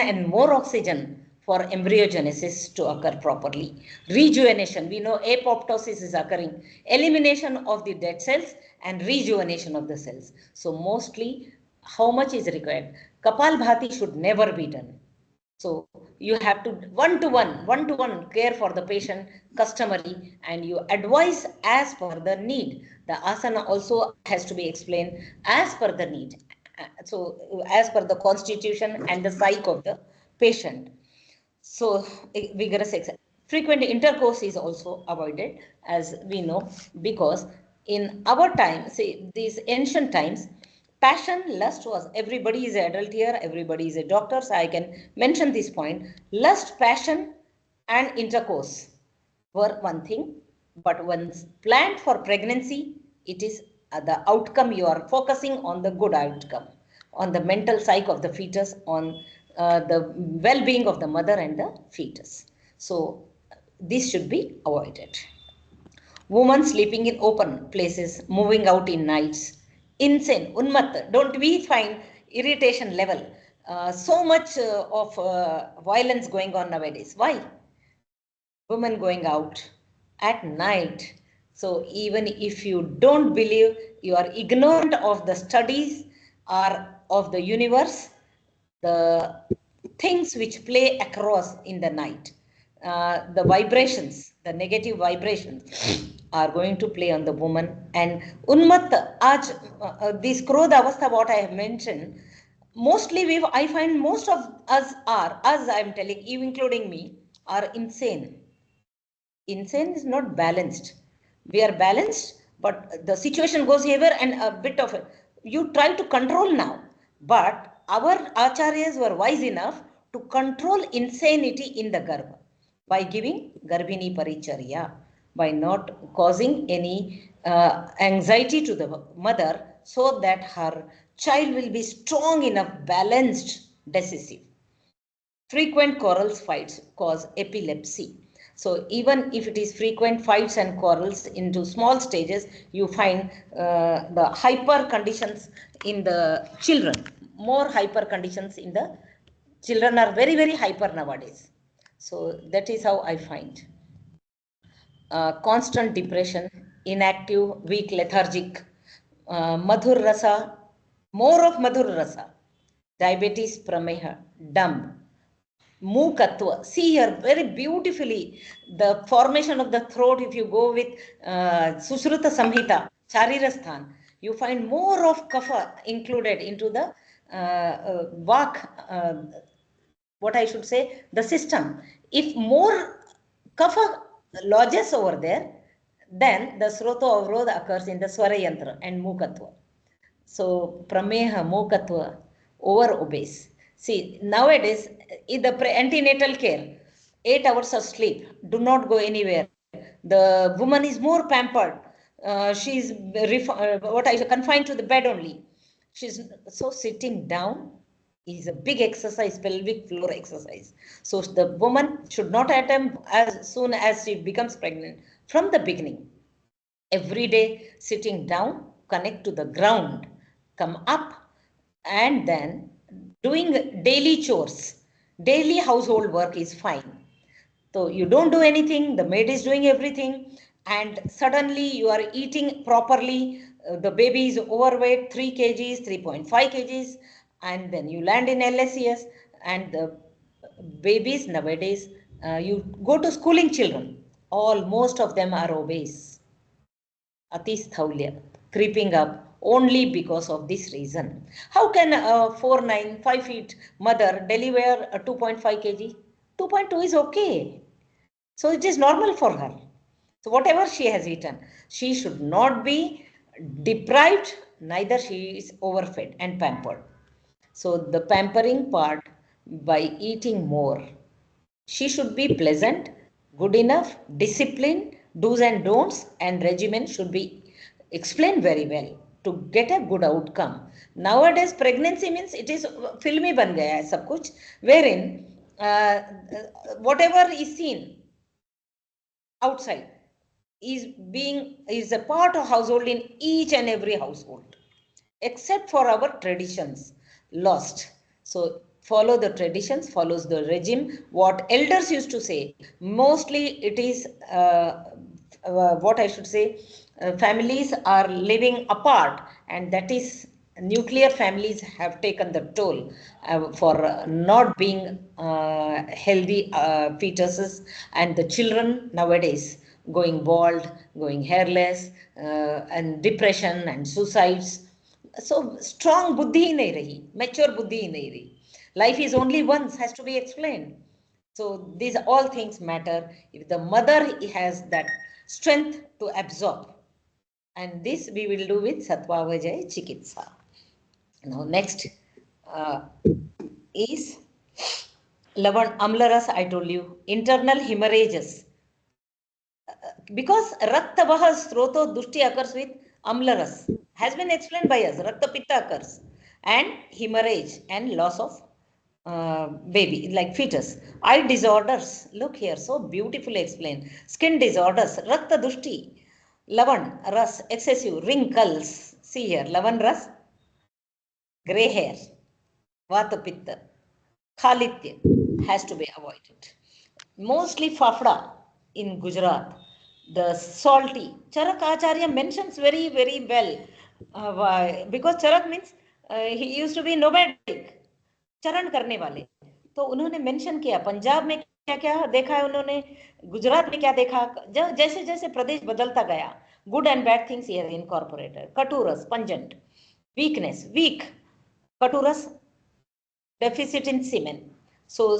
and more oxygen for embryogenesis to occur properly. Rejuvenation, we know apoptosis is occurring. Elimination of the dead cells and rejuvenation of the cells. So mostly, how much is required? Kapalbhati should never be done. So you have to one-to-one care for the patient customary, and you advise as per the need. The asana also has to be explained as per the need. So as per the constitution and the psyche of the patient. So vigorous exercise. Frequent intercourse is also avoided, as we know, because in our time, say these ancient times, passion, lust was, everybody is an adult here, everybody is a doctor, so I can mention this point. Lust, passion, and intercourse were one thing, but once planned for pregnancy, it is the outcome. You are focusing on the good outcome, on the mental psyche of the fetus, on the well-being of the mother and the fetus. So this should be avoided. Women sleeping in open places, moving out in nights, insane, unmat. Don't we find irritation level? So much of violence going on nowadays. Why? Women going out at night. So even if you don't believe, you are ignorant of the studies or of the universe, the things which play across in the night, the vibrations, the negative vibrations are going to play on the woman. And unmat, this krodha avastha, what I have mentioned, mostly I find most of us are, as I am telling you, including me, are insane. Insane is not balanced. We are balanced, but the situation goes here and a bit of it. You try to control now, but our acharyas were wise enough to control insanity in the garbha by giving Garbhini Paricharya, by not causing any anxiety to the mother, so that her child will be strong enough, balanced, decisive. Frequent quarrels, fights cause epilepsy. So even if it is frequent fights and quarrels into small stages, you find the hyper conditions in the children. More hyper conditions in the children are very hyper nowadays. So that is how I find. Constant depression. inactive, weak, lethargic. Madhur rasa, more of madhur rasa. Diabetes, prameha, dumb. Mukatva. See here very beautifully the formation of the throat. If you go with Sushruta Samhita, Charirasthan, you find more of kapha included into the vak, what I should say, the system. If more kapha lodges over there, then the sroto avrodha occurs in the swara yantra and mukatva. So prameha, mokatva, over obeys. See, nowadays, in the antenatal care, 8 hours of sleep, do not go anywhere. The woman is more pampered. She's what I confined to the bed only. She's so sitting down is a big exercise, pelvic floor exercise. So the woman should not attempt as soon as she becomes pregnant. From the beginning, every day sitting down, connect to the ground, come up, and then doing daily chores. Daily household work is fine. So you don't do anything, the maid is doing everything, and suddenly you are eating properly. The baby is overweight, 3 kgs, 3.5 kgs, and then you land in LSES. And the babies nowadays, you go to schooling children, most of them are obese. Atisthaulia, creeping up only because of this reason. How can a 4'9", 5 feet mother deliver a 2.5 kg? 2.2 is okay. So it is normal for her. So whatever she has eaten, she should not be deprived, neither she is overfed and pampered. So the pampering part by eating more. She should be pleasant, good enough, disciplined, do's and don'ts, and regimen should be explained very well to get a good outcome. Nowadays, pregnancy means it is filmy ban gaya hai sab kuch, wherein whatever is seen outside is a part of household in each and every household, except for our traditions lost. So follow the traditions, follows the regime. What elders used to say, mostly it is what I should say, families are living apart, and that is nuclear families have taken the toll for not being healthy fetuses, and the children nowadays going bald, going hairless, and depression and suicides. So strong buddhi hi nahi rahi, mature buddhi hi nahi rahi. Life is only once, has to be explained. So these all things matter if the mother has that strength to absorb. And this we will do with Satvavajay Chikitsa. Now next is Lavan Amlaras, I told you, internal hemorrhages. Because Rakta Vaha Sroto Dushti occurs with Amlaras, has been explained by us. Rakta Pitta occurs, and hemorrhage and loss of baby, like fetus. Eye disorders, look here, so beautifully explained. Skin disorders, Rakta Dushti, Lavan, Ras, excessive, wrinkles. See here, Lavan Ras, grey hair, Vata Pitta, Khalitya has to be avoided. Mostly Fafda in Gujarat, the salty. Charak Acharya mentions very, very well. Because Charak means he used to be nomadic, चरण करने वाले. तो उन्होंने mention किया पंजाब में क्या क्या देखा है उन्होंने, गुजरात में क्या देखा. जैसे जैसे प्रदेश बदलता गया, good and bad things here incorporated. कटुरस, पंजेंट, वीकनेस, वीक, कटुरस, डेफिसिट इन सीमेन. सो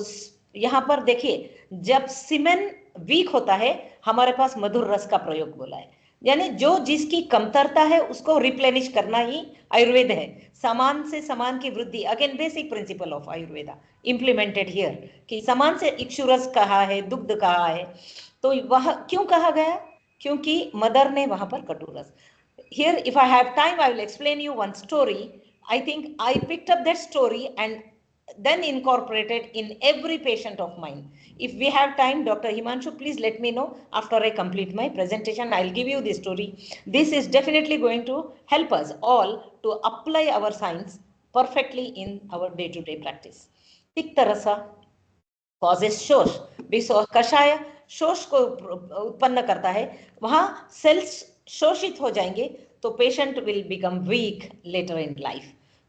यहाँ पर देखिए, जब सीमेन वीक होता है, हमारे पास मधुर रस का प्रयोग बोला है, यानी जो जिसकी कमतरता है उसको रिप्लेनिश करना ही आयुर्वेद है. समान से समान की वृद्धि, again basic principle of Ayurveda implemented here, कि समान से इक्षुरस कहा है, दुग्ध कहा है. तो वह क्यों कहा गया? क्योंकि मदर ने वहां पर कटुरस. Here, if I have time, I will explain you one story. I think I picked up that story and then incorporated in every patient of mine. If we have time, Dr. Himanshu, please let me know after I complete my presentation. I'll give you this story. This is definitely going to help us all to apply our science perfectly in our day-to-day practice. Pikta rasa causes शोष. कषाय शोष को उत्पन्न करता है. वहां sales शोषित हो जाएंगे तो patient will become weak later in life.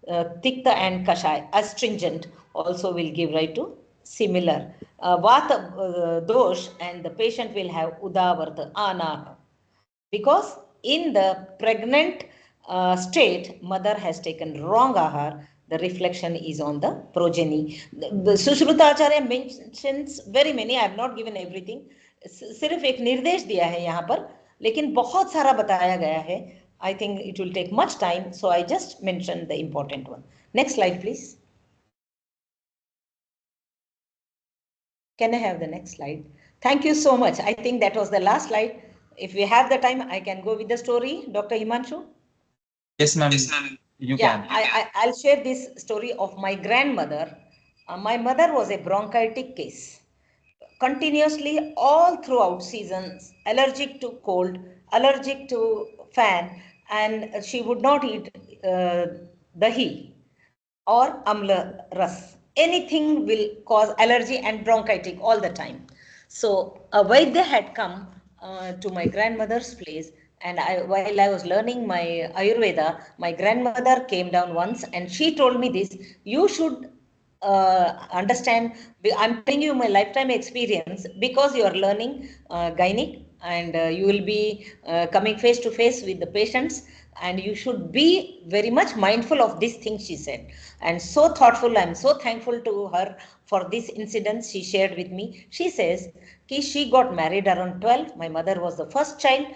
Tikta and Kashai, astringent, also will give rise to similar Vata dosh, and the patient will have Udavarta, Anaha. Because in the pregnant state, mother has taken wrong ahar, the reflection is on the progeny. Sushruta Acharya mentions very many, I have not given everything, सिर्फ एक निर्देश दिया है यहाँ पर, लेकिन बहुत सारा बताया गया है. I think it will take much time, so I just mentioned the important one. Next slide, please. Can I have the next slide? Thank you so much. I think that was the last slide. If we have the time, I can go with the story, Dr. Himanshu. Yes, ma'am. You can. I'll share this story of my grandmother. My mother was a bronchitic case. Continuously all throughout seasons, allergic to cold, allergic to fan, and she would not eat dahi or amla ras. Anything will cause allergy and bronchitis all the time. So a Vaidya had come to my grandmother's place, and while I was learning my Ayurveda, my grandmother came down once and she told me this: you should understand. I'm telling you my lifetime experience because you are learning gynec, and you will be coming face to face with the patients, and you should be very much mindful of this thing, she said. And so thoughtful, I'm so thankful to her for this incident she shared with me. She says she got married around 12. My mother was the first child.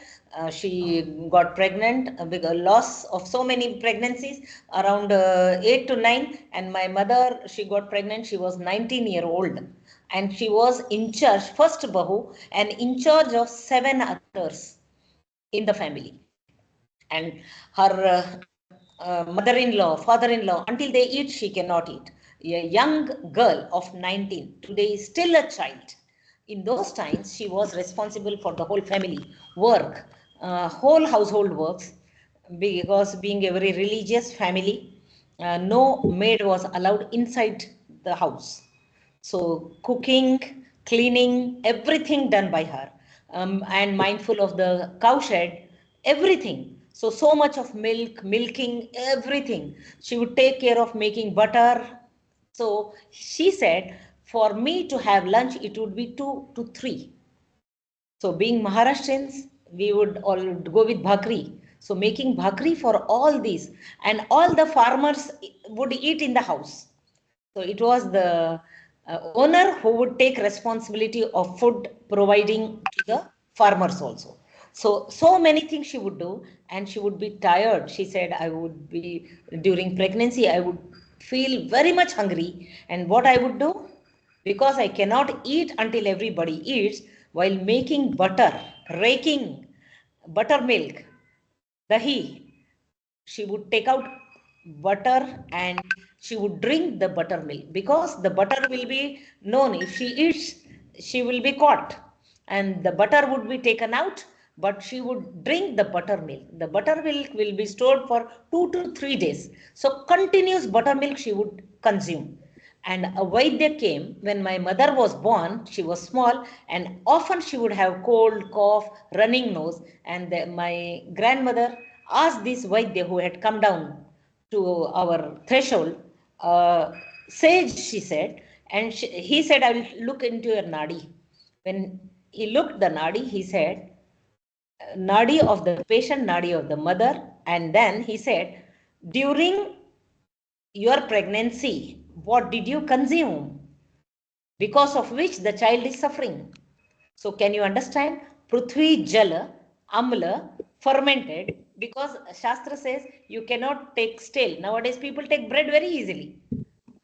She got pregnant with a loss of so many pregnancies, around 8 to 9. And my mother, she got pregnant, she was 19-year-old. And she was in charge, first Bahu, and in charge of 7 others in the family. And her mother-in-law, father-in-law, until they eat, she cannot eat. A young girl of 19, today is still a child. In those times, she was responsible for the whole family, work, whole household works, because being a very religious family, no maid was allowed inside the house. So cooking, cleaning, everything done by her, and mindful of the cowshed, everything. So much of milk, milking, everything. She would take care of making butter. So she said, for me to have lunch, it would be 2 to 3. So being Maharashtrians, we would all go with bhakri. So making bhakri for all these, and all the farmers would eat in the house. So it was the owner who would take responsibility of food providing to the farmers also. So many things she would do, and she would be tired. She said, I would be, during pregnancy, I would feel very much hungry. And what I would do, because I cannot eat until everybody eats, while making butter, raking buttermilk, dahi, she would take out butter and she would drink the buttermilk, because the butter will be known. If she eats, she will be caught, and the butter would be taken out, but she would drink the buttermilk. The buttermilk will be stored for 2 to 3 days. So continuous buttermilk she would consume. And a Vaidya came when my mother was born. She was small, and often she would have cold, cough, running nose. And my grandmother asked this Vaidya who had come down to our threshold, sage, she said, and he said, I will look into your nadi. When he looked the nadi, he said, nadi of the patient, nadi of the mother. And then he said, during your pregnancy, what did you consume, because of which the child is suffering? So can you understand? Prithvi Jala, Amla, fermented, because Shastra says you cannot take stale. Nowadays people take bread very easily.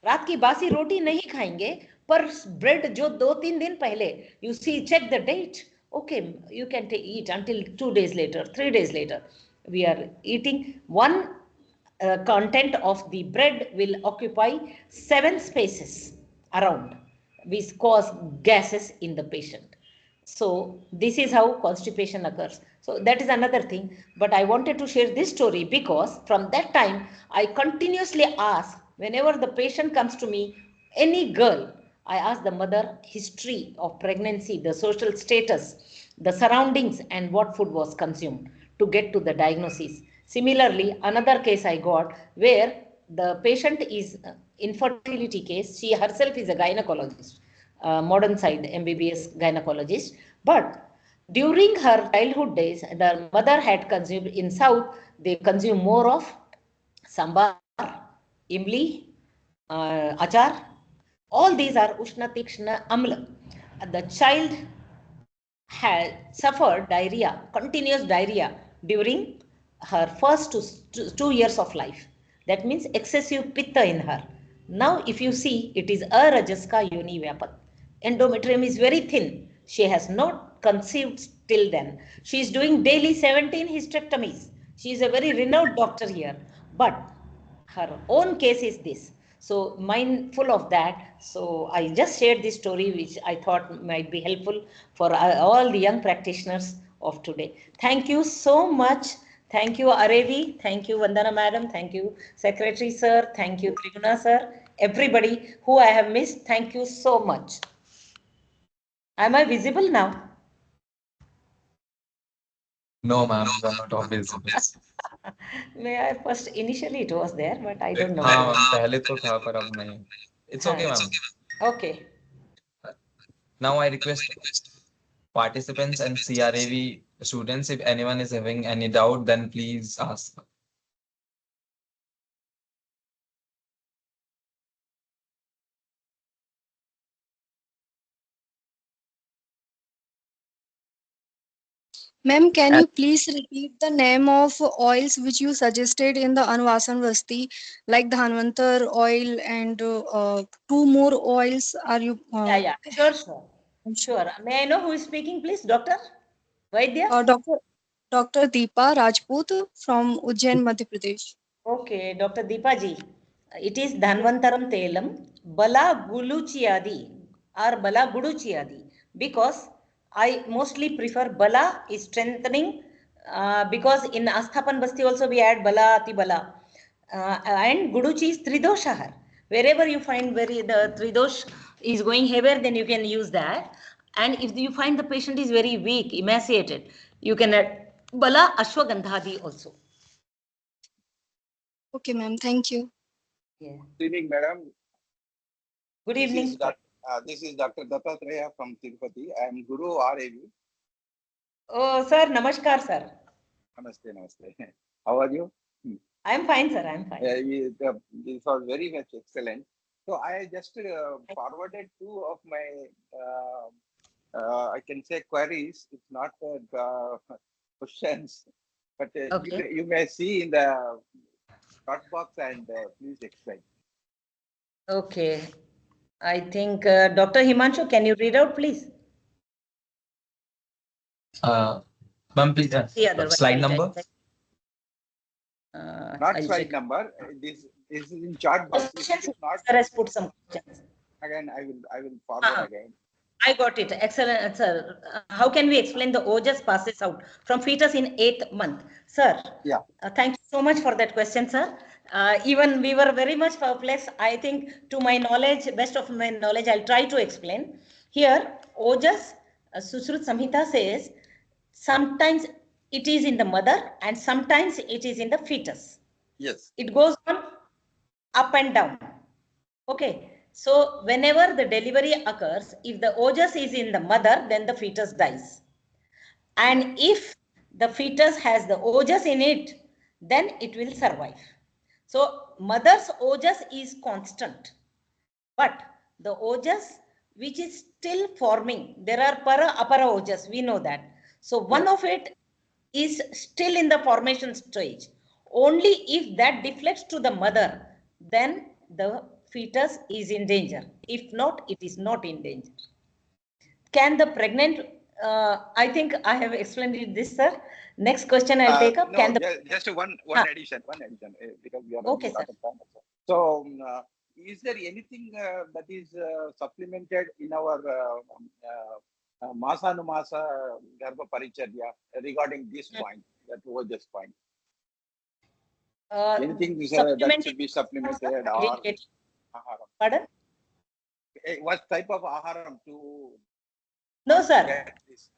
रात की बासी रोटी नहीं खाएंगे, पर bread जो 2-3 दिन पहले, you see, check the date. Okay, you can eat until 2 days later, 3 days later. We are eating one content of the bread will occupy 7 spaces around, which cause gases in the patient. So this is how constipation occurs. So that is another thing. But I wanted to share this story because from that time, I continuously ask, whenever the patient comes to me, any girl, I ask the mother history of pregnancy, the social status, the surroundings, and what food was consumed. to get to the diagnosis. Similarly, another case I got where the patient is infertility case. She herself is a gynecologist, modern side MBBS gynecologist, but during her childhood days, the mother had consumed in South, they consume more of sambar, imli, achar. All these are Ushna Tikshna Amla. The child had suffered diarrhea, continuous diarrhea during her first 2 years of life. That means excessive pitta in her. Now, if you see, it is arajaska univapat. Endometrium is very thin. She has not conceived till then. She is doing daily 17 hysterectomies. She is a very renowned doctor here. But her own case is this. So mindful of that. So I just shared this story, which I thought might be helpful for all the young practitioners of today. Thank you so much. Thank you, Arevi. Thank you, Vandana Madam. Thank you, Secretary Sir. Thank you, Triguna Sir. Everybody who I have missed, thank you so much. Am I visible now? No, ma'am, you are not obvious. May I first, initially it was there, but I don't know. हाँ ma'am पहले तो था पर अब नहीं. It's okay, हाँ, ma'am. okay. Now I request participants and CRAV students, if anyone is having any doubt, then please ask. Ma'am, can you please repeat the name of oils which you suggested in the Anvasan Vasti, like the Hanvantar oil and two more oils? Are you Yeah. Sure. Sure. May I know who is speaking, please? Doctor? Vaidya? Dr. Deepa Rajput from Ujjain, Madhya Pradesh. Okay, Dr. Deepa ji. It is Dhanvantaram Telam, Bala Guluchiyadi or Bala Guduchiyadi, because I mostly prefer Bala is strengthening, because in Asthapan Basti also we add Bala Ati Bala, and Guduchi is Tridoshahar. Wherever you find the Tridosh is going haywire, then you can use that. And if you find the patient is very weak, emaciated, you can add Bala Ashwagandhadi also. Okay, ma'am. Thank you. Yeah. Good evening, madam. Good evening. This is Dr. Dattatreya from Tirupati. I am Guru RAV. Oh, sir, namaskar, sir. Namaste. How are you? I am fine, sir. I am fine. This was very much excellent. So I just forwarded two of my, I can say queries. It's not questions, but Okay. you may see in the chat box and please explain. Okay. I think Dr. Himanshu, can you read out, please? Ma'am, please, slide number. Not slide number. This is in chart box. Sir has put some questions. Again, I will forward again. I got it. Excellent, sir. How can we explain the OJAS passes out from fetus in 8th month? Sir, yeah. Thank you so much for that question, sir. Even we were very much perplexed. I think to my knowledge, best of my knowledge, I'll try to explain. Here, OJAS, Sushrut Samhita says, sometimes it is in the mother and sometimes it is in the fetus. Yes. It goes on up and down. Okay. So whenever the delivery occurs, if the OJAS is in the mother, then the fetus dies. And if the fetus has the OJAS in it, then it will survive. So mother's OJAS is constant. But the OJAS which is still forming, there are apara OJAS, we know that. So one of it is still in the formation stage. Only if that deflects to the mother, then the fetus is in danger. If not, it is not in danger. Can the pregnant, I think I have explained this, sir. Next question I'll take up. No, can the just one addition, because we are okay, sir. So, is there anything that is supplemented in our Masa Numasa Garbha Paricharya regarding this point, that was this point? Anything that should be supplemented or aharam? Pardon? What type of aharam to No, sir. This,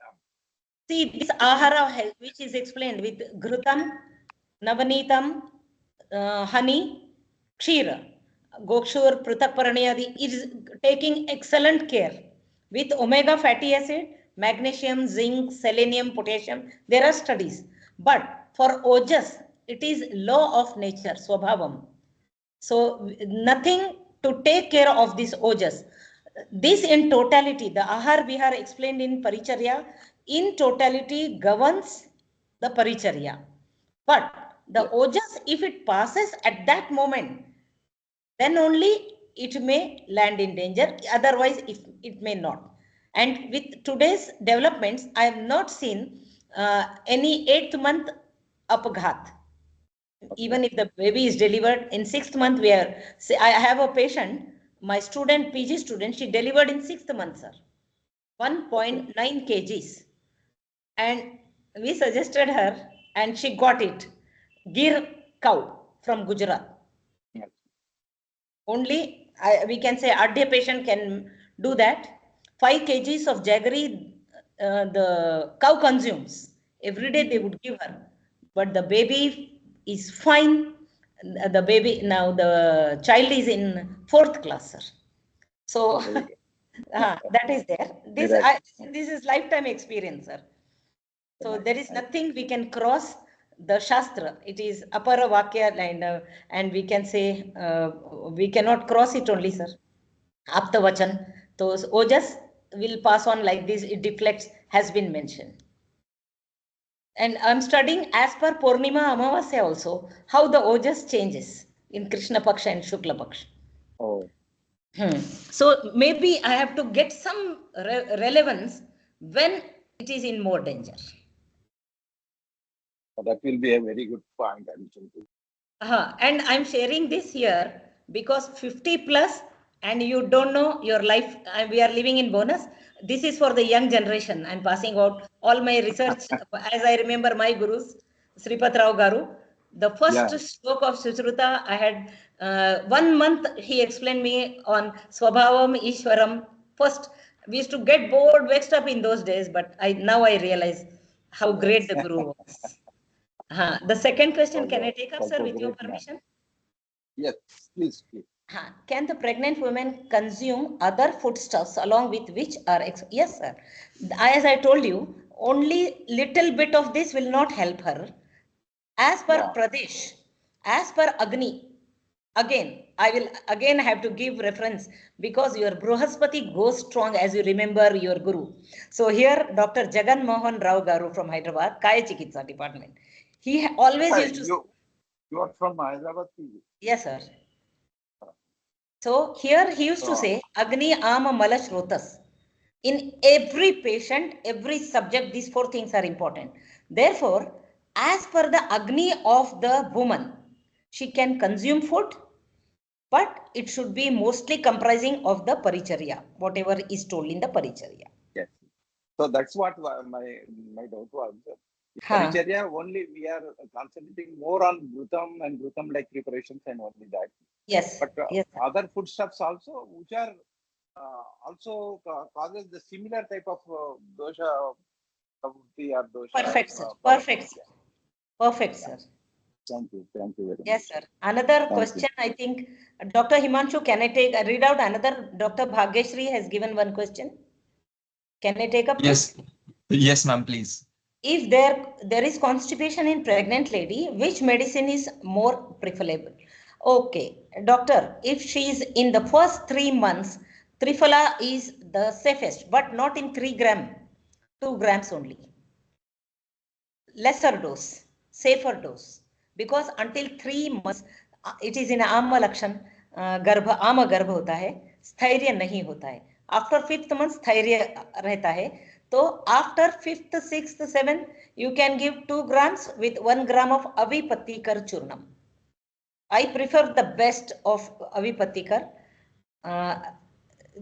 See, this ahara which is explained with ghrutam, navanitam, honey, kshira, gokshur, prutak paranyadi is taking excellent care with omega fatty acid, magnesium, zinc, selenium, potassium. There are studies, but for ojas it is law of nature, swabhavam. So nothing to take care of this ojas. This in totality, the ahar vihar explained in Paricharya, in totality governs the Paricharya. But the ojas, if it passes at that moment, then only it may land in danger. Otherwise, if it may not. And with today's developments, I have not seen any 8th month apghat. Even if the baby is delivered in 6th month, we are, say, I have a patient, my student, PG student, she delivered in 6th month, sir, 1.9 kgs, and we suggested her and she got it, Gir cow from Gujarat. Yes. Only we can say RDA patient can do that. 5 kgs of jaggery the cow consumes every day, they would give her, but the baby is fine. The baby, now the child is in 4th class, sir. So that is there. This is lifetime experience, sir. So there is nothing we can cross the Shastra. It is Apara Vakya, and we can say we cannot cross it only, sir. Apta Vachan. Those ojas will pass on like this. It deflects, has been mentioned. And I'm studying as per Purnima Amavasya also, how the ojas changes in Krishna Paksha and Shukla Paksha. Oh. So maybe I have to get some relevance when it is in more danger. That will be a very good point. And I'm sharing this here because 50 plus and you don't know your life. We are living in bonus. This is for the young generation. I'm passing out all my research as I remember my gurus, Sripat Rao Garu. The first stroke of Sushruta, I had 1 month he explained me on Swabhavam Ishwaram. First, we used to get bored, vexed up in those days, but now I realize how great the guru was. The second question, can I take up, sir, with your permission? Yes, please. Can the pregnant women consume other foodstuffs along with which are... Yes, sir. As I told you, only little bit of this will not help her. As per Pradesh, as per Agni, again, I will again have to give reference because your Bruhaspati goes strong as you remember your guru. So here, Dr. Jagan Mohan Rao Garu from Hyderabad, Kaya Chikitsa department. He always used to... You are from Hyderabad? Yes, sir. So here he used to say, Agni Ama Mala Shrotas. In every patient, every subject, these 4 things are important. Therefore, as per the Agni of the woman, she can consume food, but it should be mostly comprising of the Paricharya, whatever is told in the Paricharya. Yes. So that's what my doubt was. Paricharya, only we are concentrating more on Ghrutam and Ghrutam like preparations and only that. Yes. But yes. other foodstuffs also, which are also causes the similar type of dosha, or dosha. Perfect, sir. Perfect, sir. Perfect, sir. Thank you very much. Yes, sir. Another question, I think, Dr. Himanshu, can I read out another? Dr. Bhagyashree has given one question. Can I take up? Yes. Yes, ma'am, please. If there is constipation in pregnant lady, which medicine is more preferable? Okay, doctor, if she is in the first 3 months, Triphala is the safest, but not in 3 gram, 2 grams only. Lesser dose, safer dose, because until 3 months, it is in Amma Lakshan, Ama Garbha hota hai, Sthairya nahi hota hai. After 5th month, Sthairya रहता है. So after 5th, 6th, 7th, you can give 2 grams with 1 gram of Avipattikar churnam. I prefer the best of Avipattikar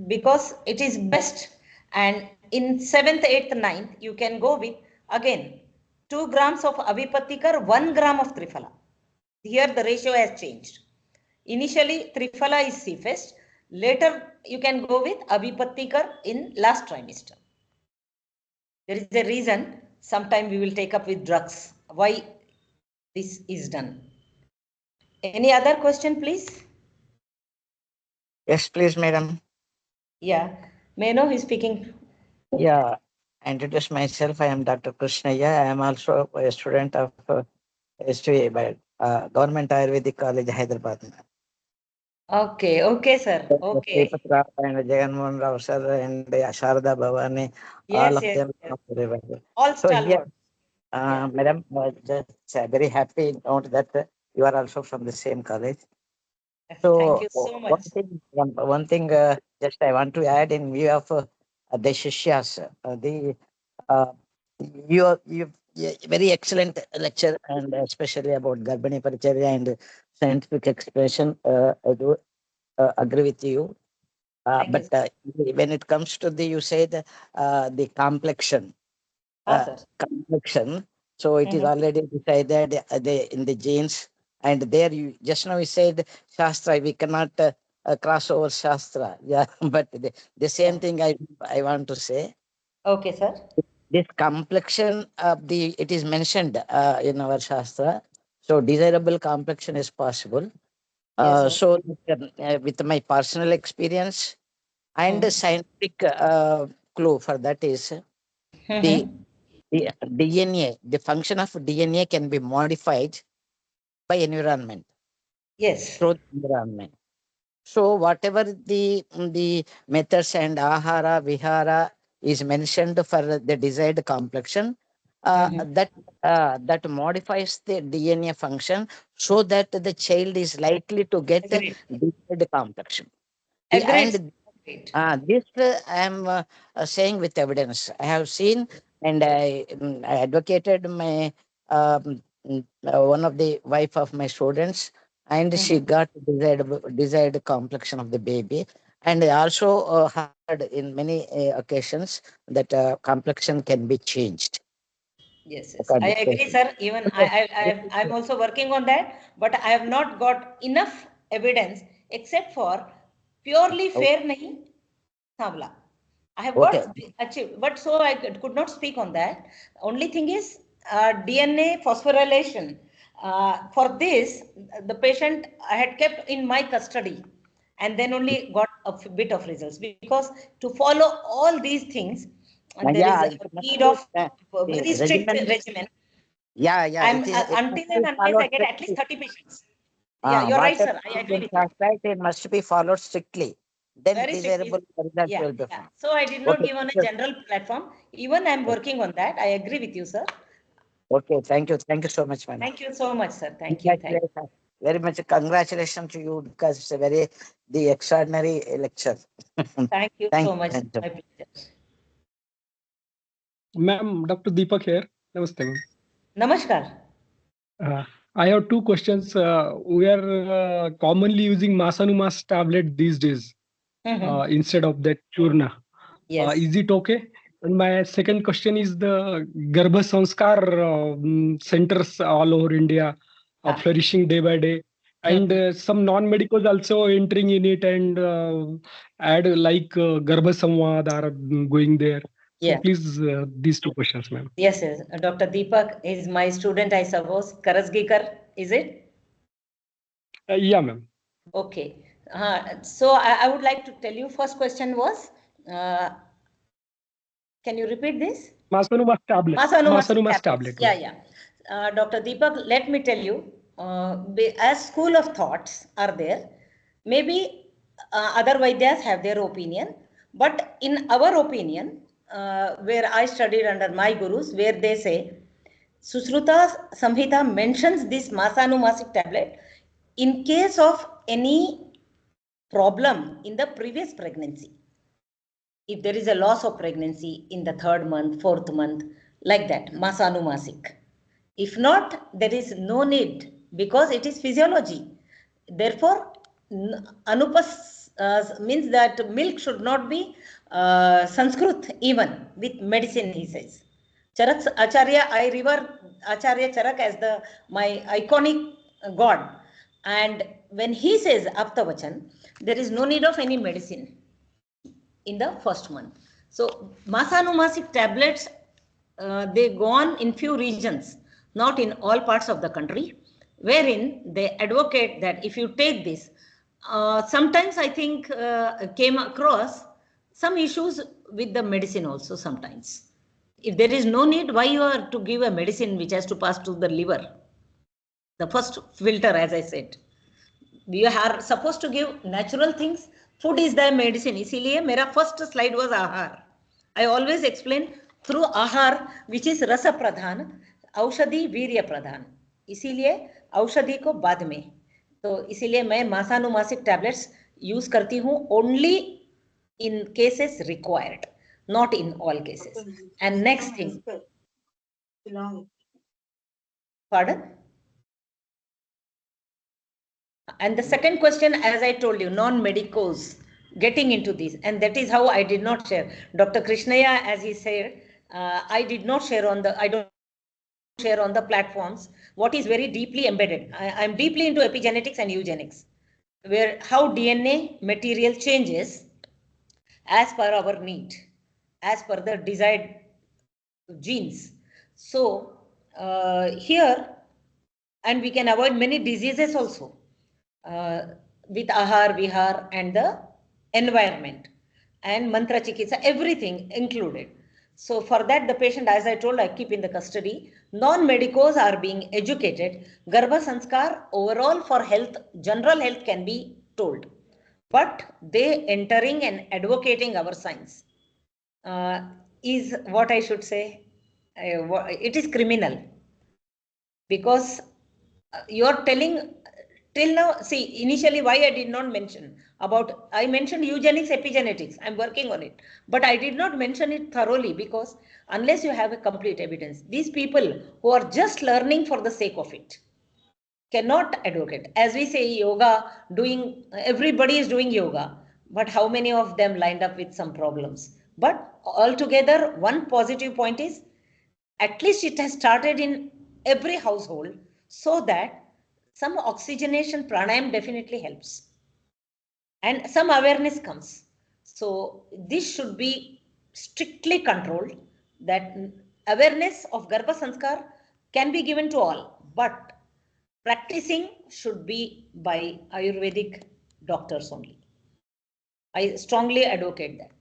because it is best. And in 7th, 8th, 9th, you can go with again 2 grams of Avipattikar, 1 gram of Triphala. Here the ratio has changed. Initially, Triphala is safest. Later, you can go with Avipattikar in last trimester. There is a reason. sometime we will take up with drugs. Why this is done? Any other question, please? Yes, please, madam. Yeah. May I know who is speaking? Yeah, I introduce myself. I am Dr. Krishnaya. I am also a student of STA by Government Ayurvedic College, Hyderabad. Okay, okay, sir. Okay. Sripat Rao and Jagan Mohan Rao sir and Sharda Bhavani, all Yes, of yes, them yes. are very well. All So here, stalwart. Yeah. madam, just very happy note that you are also from the same college. Thank So you so one much. thing, one thing, just I want to add in view of the Shishyas, uh, you very excellent lecture and especially about Garbhini Paricharya and scientific expression. I do agree with you. Thank you, But sir. when it comes to the, you said the complexion, uh, Sir. complexion. So it is Mhm. already decided in the genes. And there you just now you said Shastra, we cannot cross over Shastra. Yeah, but the same Yeah. thing I want to say. Okay, sir. This complexion of the, it is mentioned in our Shastra. So desirable complexion is possible. Yes, sir. So with my personal experience and the Mm. scientific clue for that is the, Mm-hmm. the DNA, the function of DNA can be modified by environment, Yes. through the environment. So whatever the methods and ahara, vihara is mentioned for the desired complexion, Mm-hmm. that modifies the DNA function so that the child is likely to get Agreed. desired complexion. Agreed, sir. And Agreed. this I am saying with evidence. I have seen and I advocated my one of the wife of my students, and she Mm-hmm. got desired complexion of the baby. And I also heard in many occasions that complexion can be changed. Yes, yes. I According agree, to- sir. Even I'm also working on that, but I have not got enough evidence except for purely fair nahi Savla. I have Okay. got achieved, but so I could not speak on that. Only thing is DNA phosphorylation. For this, the patient I had kept in my custody, and then only got a bit of results because to follow all these things, and there is Yeah, a it must need be of a the very strict regimen. regimen. Yeah, I'm it until must and be unless I followed get at least strictly. 30 patients. Yeah, you're right, Whatever sir. I agree in with you. right, it must be followed strictly. Then Very strictly. desirable results Yeah, will be yeah. found. So I did not Okay, give on thank a you. general platform. Even I'm working on that. I agree with you, sir. Okay, thank you so much, madam. Thank you so much, sir. Thank you. Thank Congratulations. Very much congratulations to you because it's a very the extraordinary lecture. you. Thank you Thank so you. much. Thank you. My pleasure. Ma'am, Dr. Deepak here. Namaste, ma'am. Namaskar. I have two questions. We are commonly using Masanumas tablet these days Mhm. instead of that churna. Yes. Is it okay? And my second question is the Garbha Sanskar centers all over India Ah. flourishing day by day. And some non-medicals also entering in it and add like Garbha Samvad are going there. So Yeah. please, these two questions, ma'am. Yes, yes. Dr. Deepak is my student, I suppose. Karasgikar, is it? Yeah, ma'am. Okay. So I would like to tell you, first question was, uh, can you repeat this? Masanumas tablet. Masanumasik Masanumas tablets. tablet. Yeah, yeah. Dr. Deepak, let me tell you, as school of thoughts are there, maybe other Vaidyas have their opinion, but in our opinion, where I studied under my gurus, where they say, Susruta Samhita mentions this Masanumasik tablet in case of any problem in the previous pregnancy. If there is a loss of pregnancy in the third month, fourth month, like that, masanumasik. If not, there is no need because it is physiology. Therefore, anupas means that milk should not be Sanskrit even with medicine, he says. Charak Acharya, I revere Acharya Charak as my iconic god. And when he says Aptavachan, there is no need of any medicine in the first month. So Masanumasik tablets they go on in few regions, not in all parts of the country, wherein they advocate that if you take this, sometimes I think came across some issues with the medicine also sometimes. If there is no need, why you are to give a medicine which has to pass to the liver? The first filter, as I said. We are supposed to give natural things. Food is the medicine. इसीलिए मेरा first slide was आहार. I always explain through आहार, which is रस प्रधान, औषधि वीर्य प्रधान. इसीलिए औषधि को बाद में. तो इसीलिए मैं मासानुमासिक टैबलेट्स यूज करती हूँ only in cases required, not in all cases. And next thing. Pardon? And the second question, as I told you, non-medicos getting into this, and that is how I did not share. Dr. Krishnaya, as he said, I did not share on the, I don't share on the platforms what is very deeply embedded. I'm deeply into epigenetics and eugenics, where how DNA material changes as per our need, as per the desired genes. So here, and we can avoid many diseases also. With ahar, vihar, and the environment, and mantra chikitsa, everything included. So for that, the patient, as I told, I keep in the custody. Non-medicos are being educated. Garbha sanskar overall for health, general health can be told, but they entering and advocating our science is what I should say. It is criminal, because you're telling till now, see, initially why I did not mention about, I mentioned eugenics, epigenetics, I'm working on it, but I did not mention it thoroughly, because unless you have a complete evidence, these people who are just learning for the sake of it cannot advocate. As we say, yoga, everybody is doing yoga, but how many of them lined up with some problems? But altogether, one positive point is, at least it has started in every household, so that some oxygenation pranayam definitely helps, and some awareness comes. So this should be strictly controlled, that awareness of Garbha Sanskar can be given to all, but practicing should be by Ayurvedic doctors only. I strongly advocate that.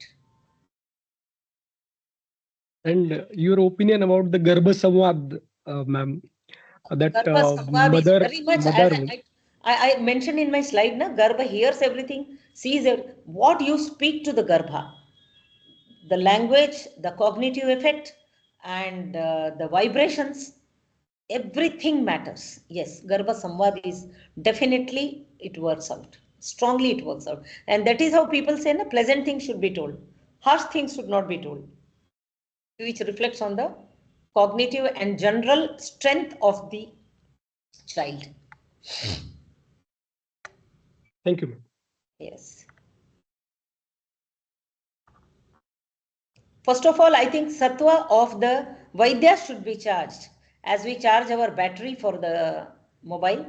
And your opinion about the Garbha Samvad, ma'am? That Garbha is very much, mother. I mentioned in my slide, na, Garbha hears everything, sees what you speak to the Garbha, the language, the cognitive effect, and the vibrations, everything matters. Yes, Garbha Samvad is definitely, it works out. Strongly it works out. And that is how people say, na, pleasant things should be told. Harsh things should not be told, which reflects on the cognitive and general strength of the child. Thank you, ma'am. Yes. First of all, I think Sattva of the Vaidya should be charged, as we charge our battery for the mobile.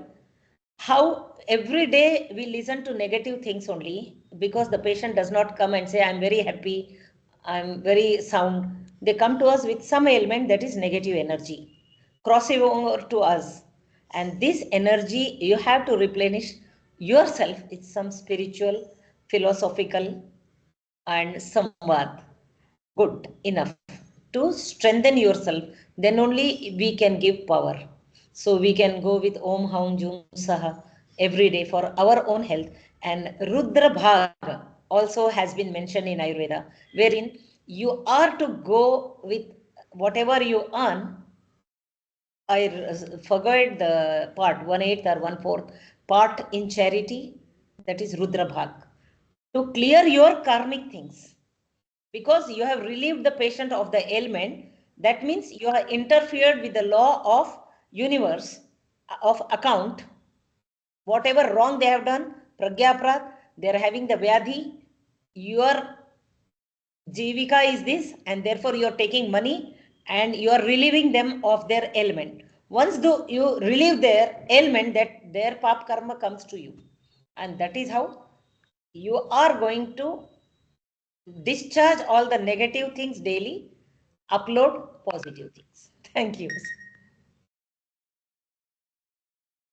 How every day we listen to negative things only, because the patient does not come and say, I'm very happy, I'm very sound. They come to us with some ailment, that is negative energy, crossing over to us. And this energy you have to replenish yourself with some spiritual, philosophical, and samvad. Good enough to strengthen yourself. Then only we can give power. So we can go with Om Haum Jum Saha every day for our own health. And Rudra Bhag also has been mentioned in Ayurveda, wherein you are to go with whatever you earn. I forgot the part, 1/8 or 1/4 part in charity, that is Rudra Bhag, to clear your karmic things. Because you have relieved the patient of the ailment, that means you have interfered with the law of universe, of account. Whatever wrong they have done, pragyaprad, they are having the vyadhi, your jivika is this, and therefore you are taking money and you are relieving them of their ailment. Once you relieve their ailment, that their pap karma comes to you. And that is how you are going to discharge all the negative things daily, upload positive things. Thank you.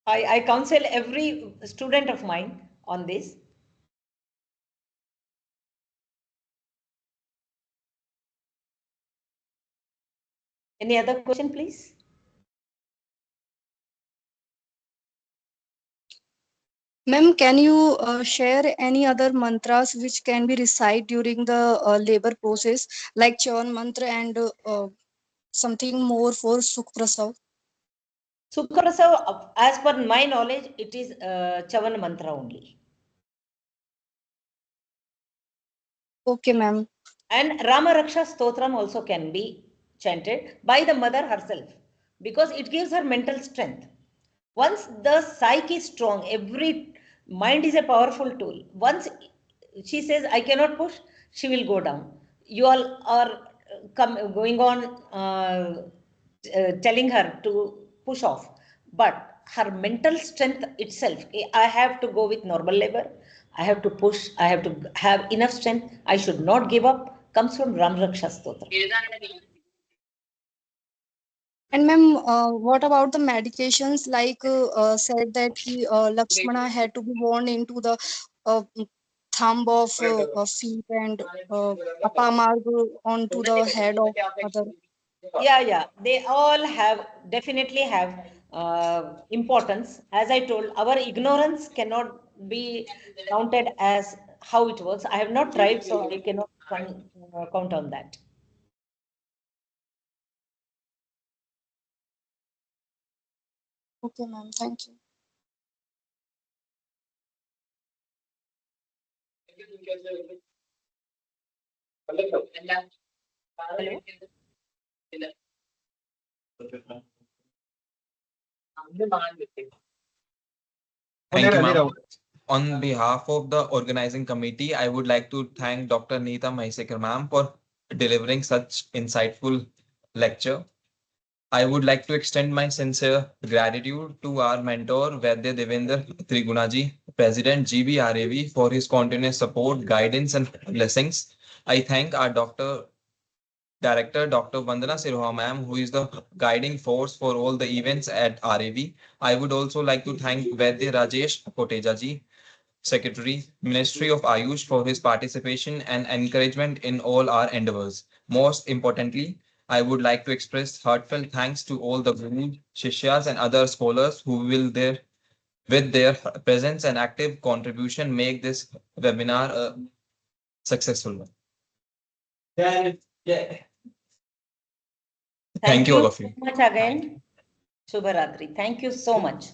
I counsel every student of mine on this. Any other question, please? Ma'am, can you share any other mantras which can be recited during the labor process, like Chavan mantra and something more for Sukh Prasav? Sukh Prasav, as per my knowledge, it is Chavan mantra only. Okay, ma'am. And Rama Raksha Stotram also can be chanted by the mother herself because it gives her mental strength. Once the psyche is strong, every mind is a powerful tool. Once she says, I cannot push, she will go down. You all are going on telling her to push off. But her mental strength itself, I have to go with normal labor. I have to push. I have to have enough strength. I should not give up. Comes from Ram Raksha Stotra. And ma'am, what about the medications? Like said that he Lakshmana had to be worn into the uh, thumb of feet and apamarg onto the head of mother. Yeah. They all have definitely have importance. As I told, our ignorance cannot be counted as how it works. I have not tried, so I cannot count on that. Okay, ma'am. Thank you. Hello. Thank you, ma'am. On behalf of the organizing committee, I would like to thank Dr. Neeta Mahesekar ma'am for delivering such insightful lecture. I would like to extend my sincere gratitude to our mentor, Vaidya Devendra Trigunaji, President GBRAV, for his continuous support, guidance, and blessings. I thank our Director Dr. Vandana Sirha ma'am, who is the guiding force for all the events at RAV. I would also like to thank Vaidya Rajesh Koteja ji, Secretary, Ministry of Ayush, for his participation and encouragement in all our endeavors. Most importantly, I would like to express heartfelt thanks to all the gurus, shishyas, and other scholars who will with their presence and active contribution make this webinar a successful one. Thank you all you of so you. much again. Shubharatri. Thank you so much.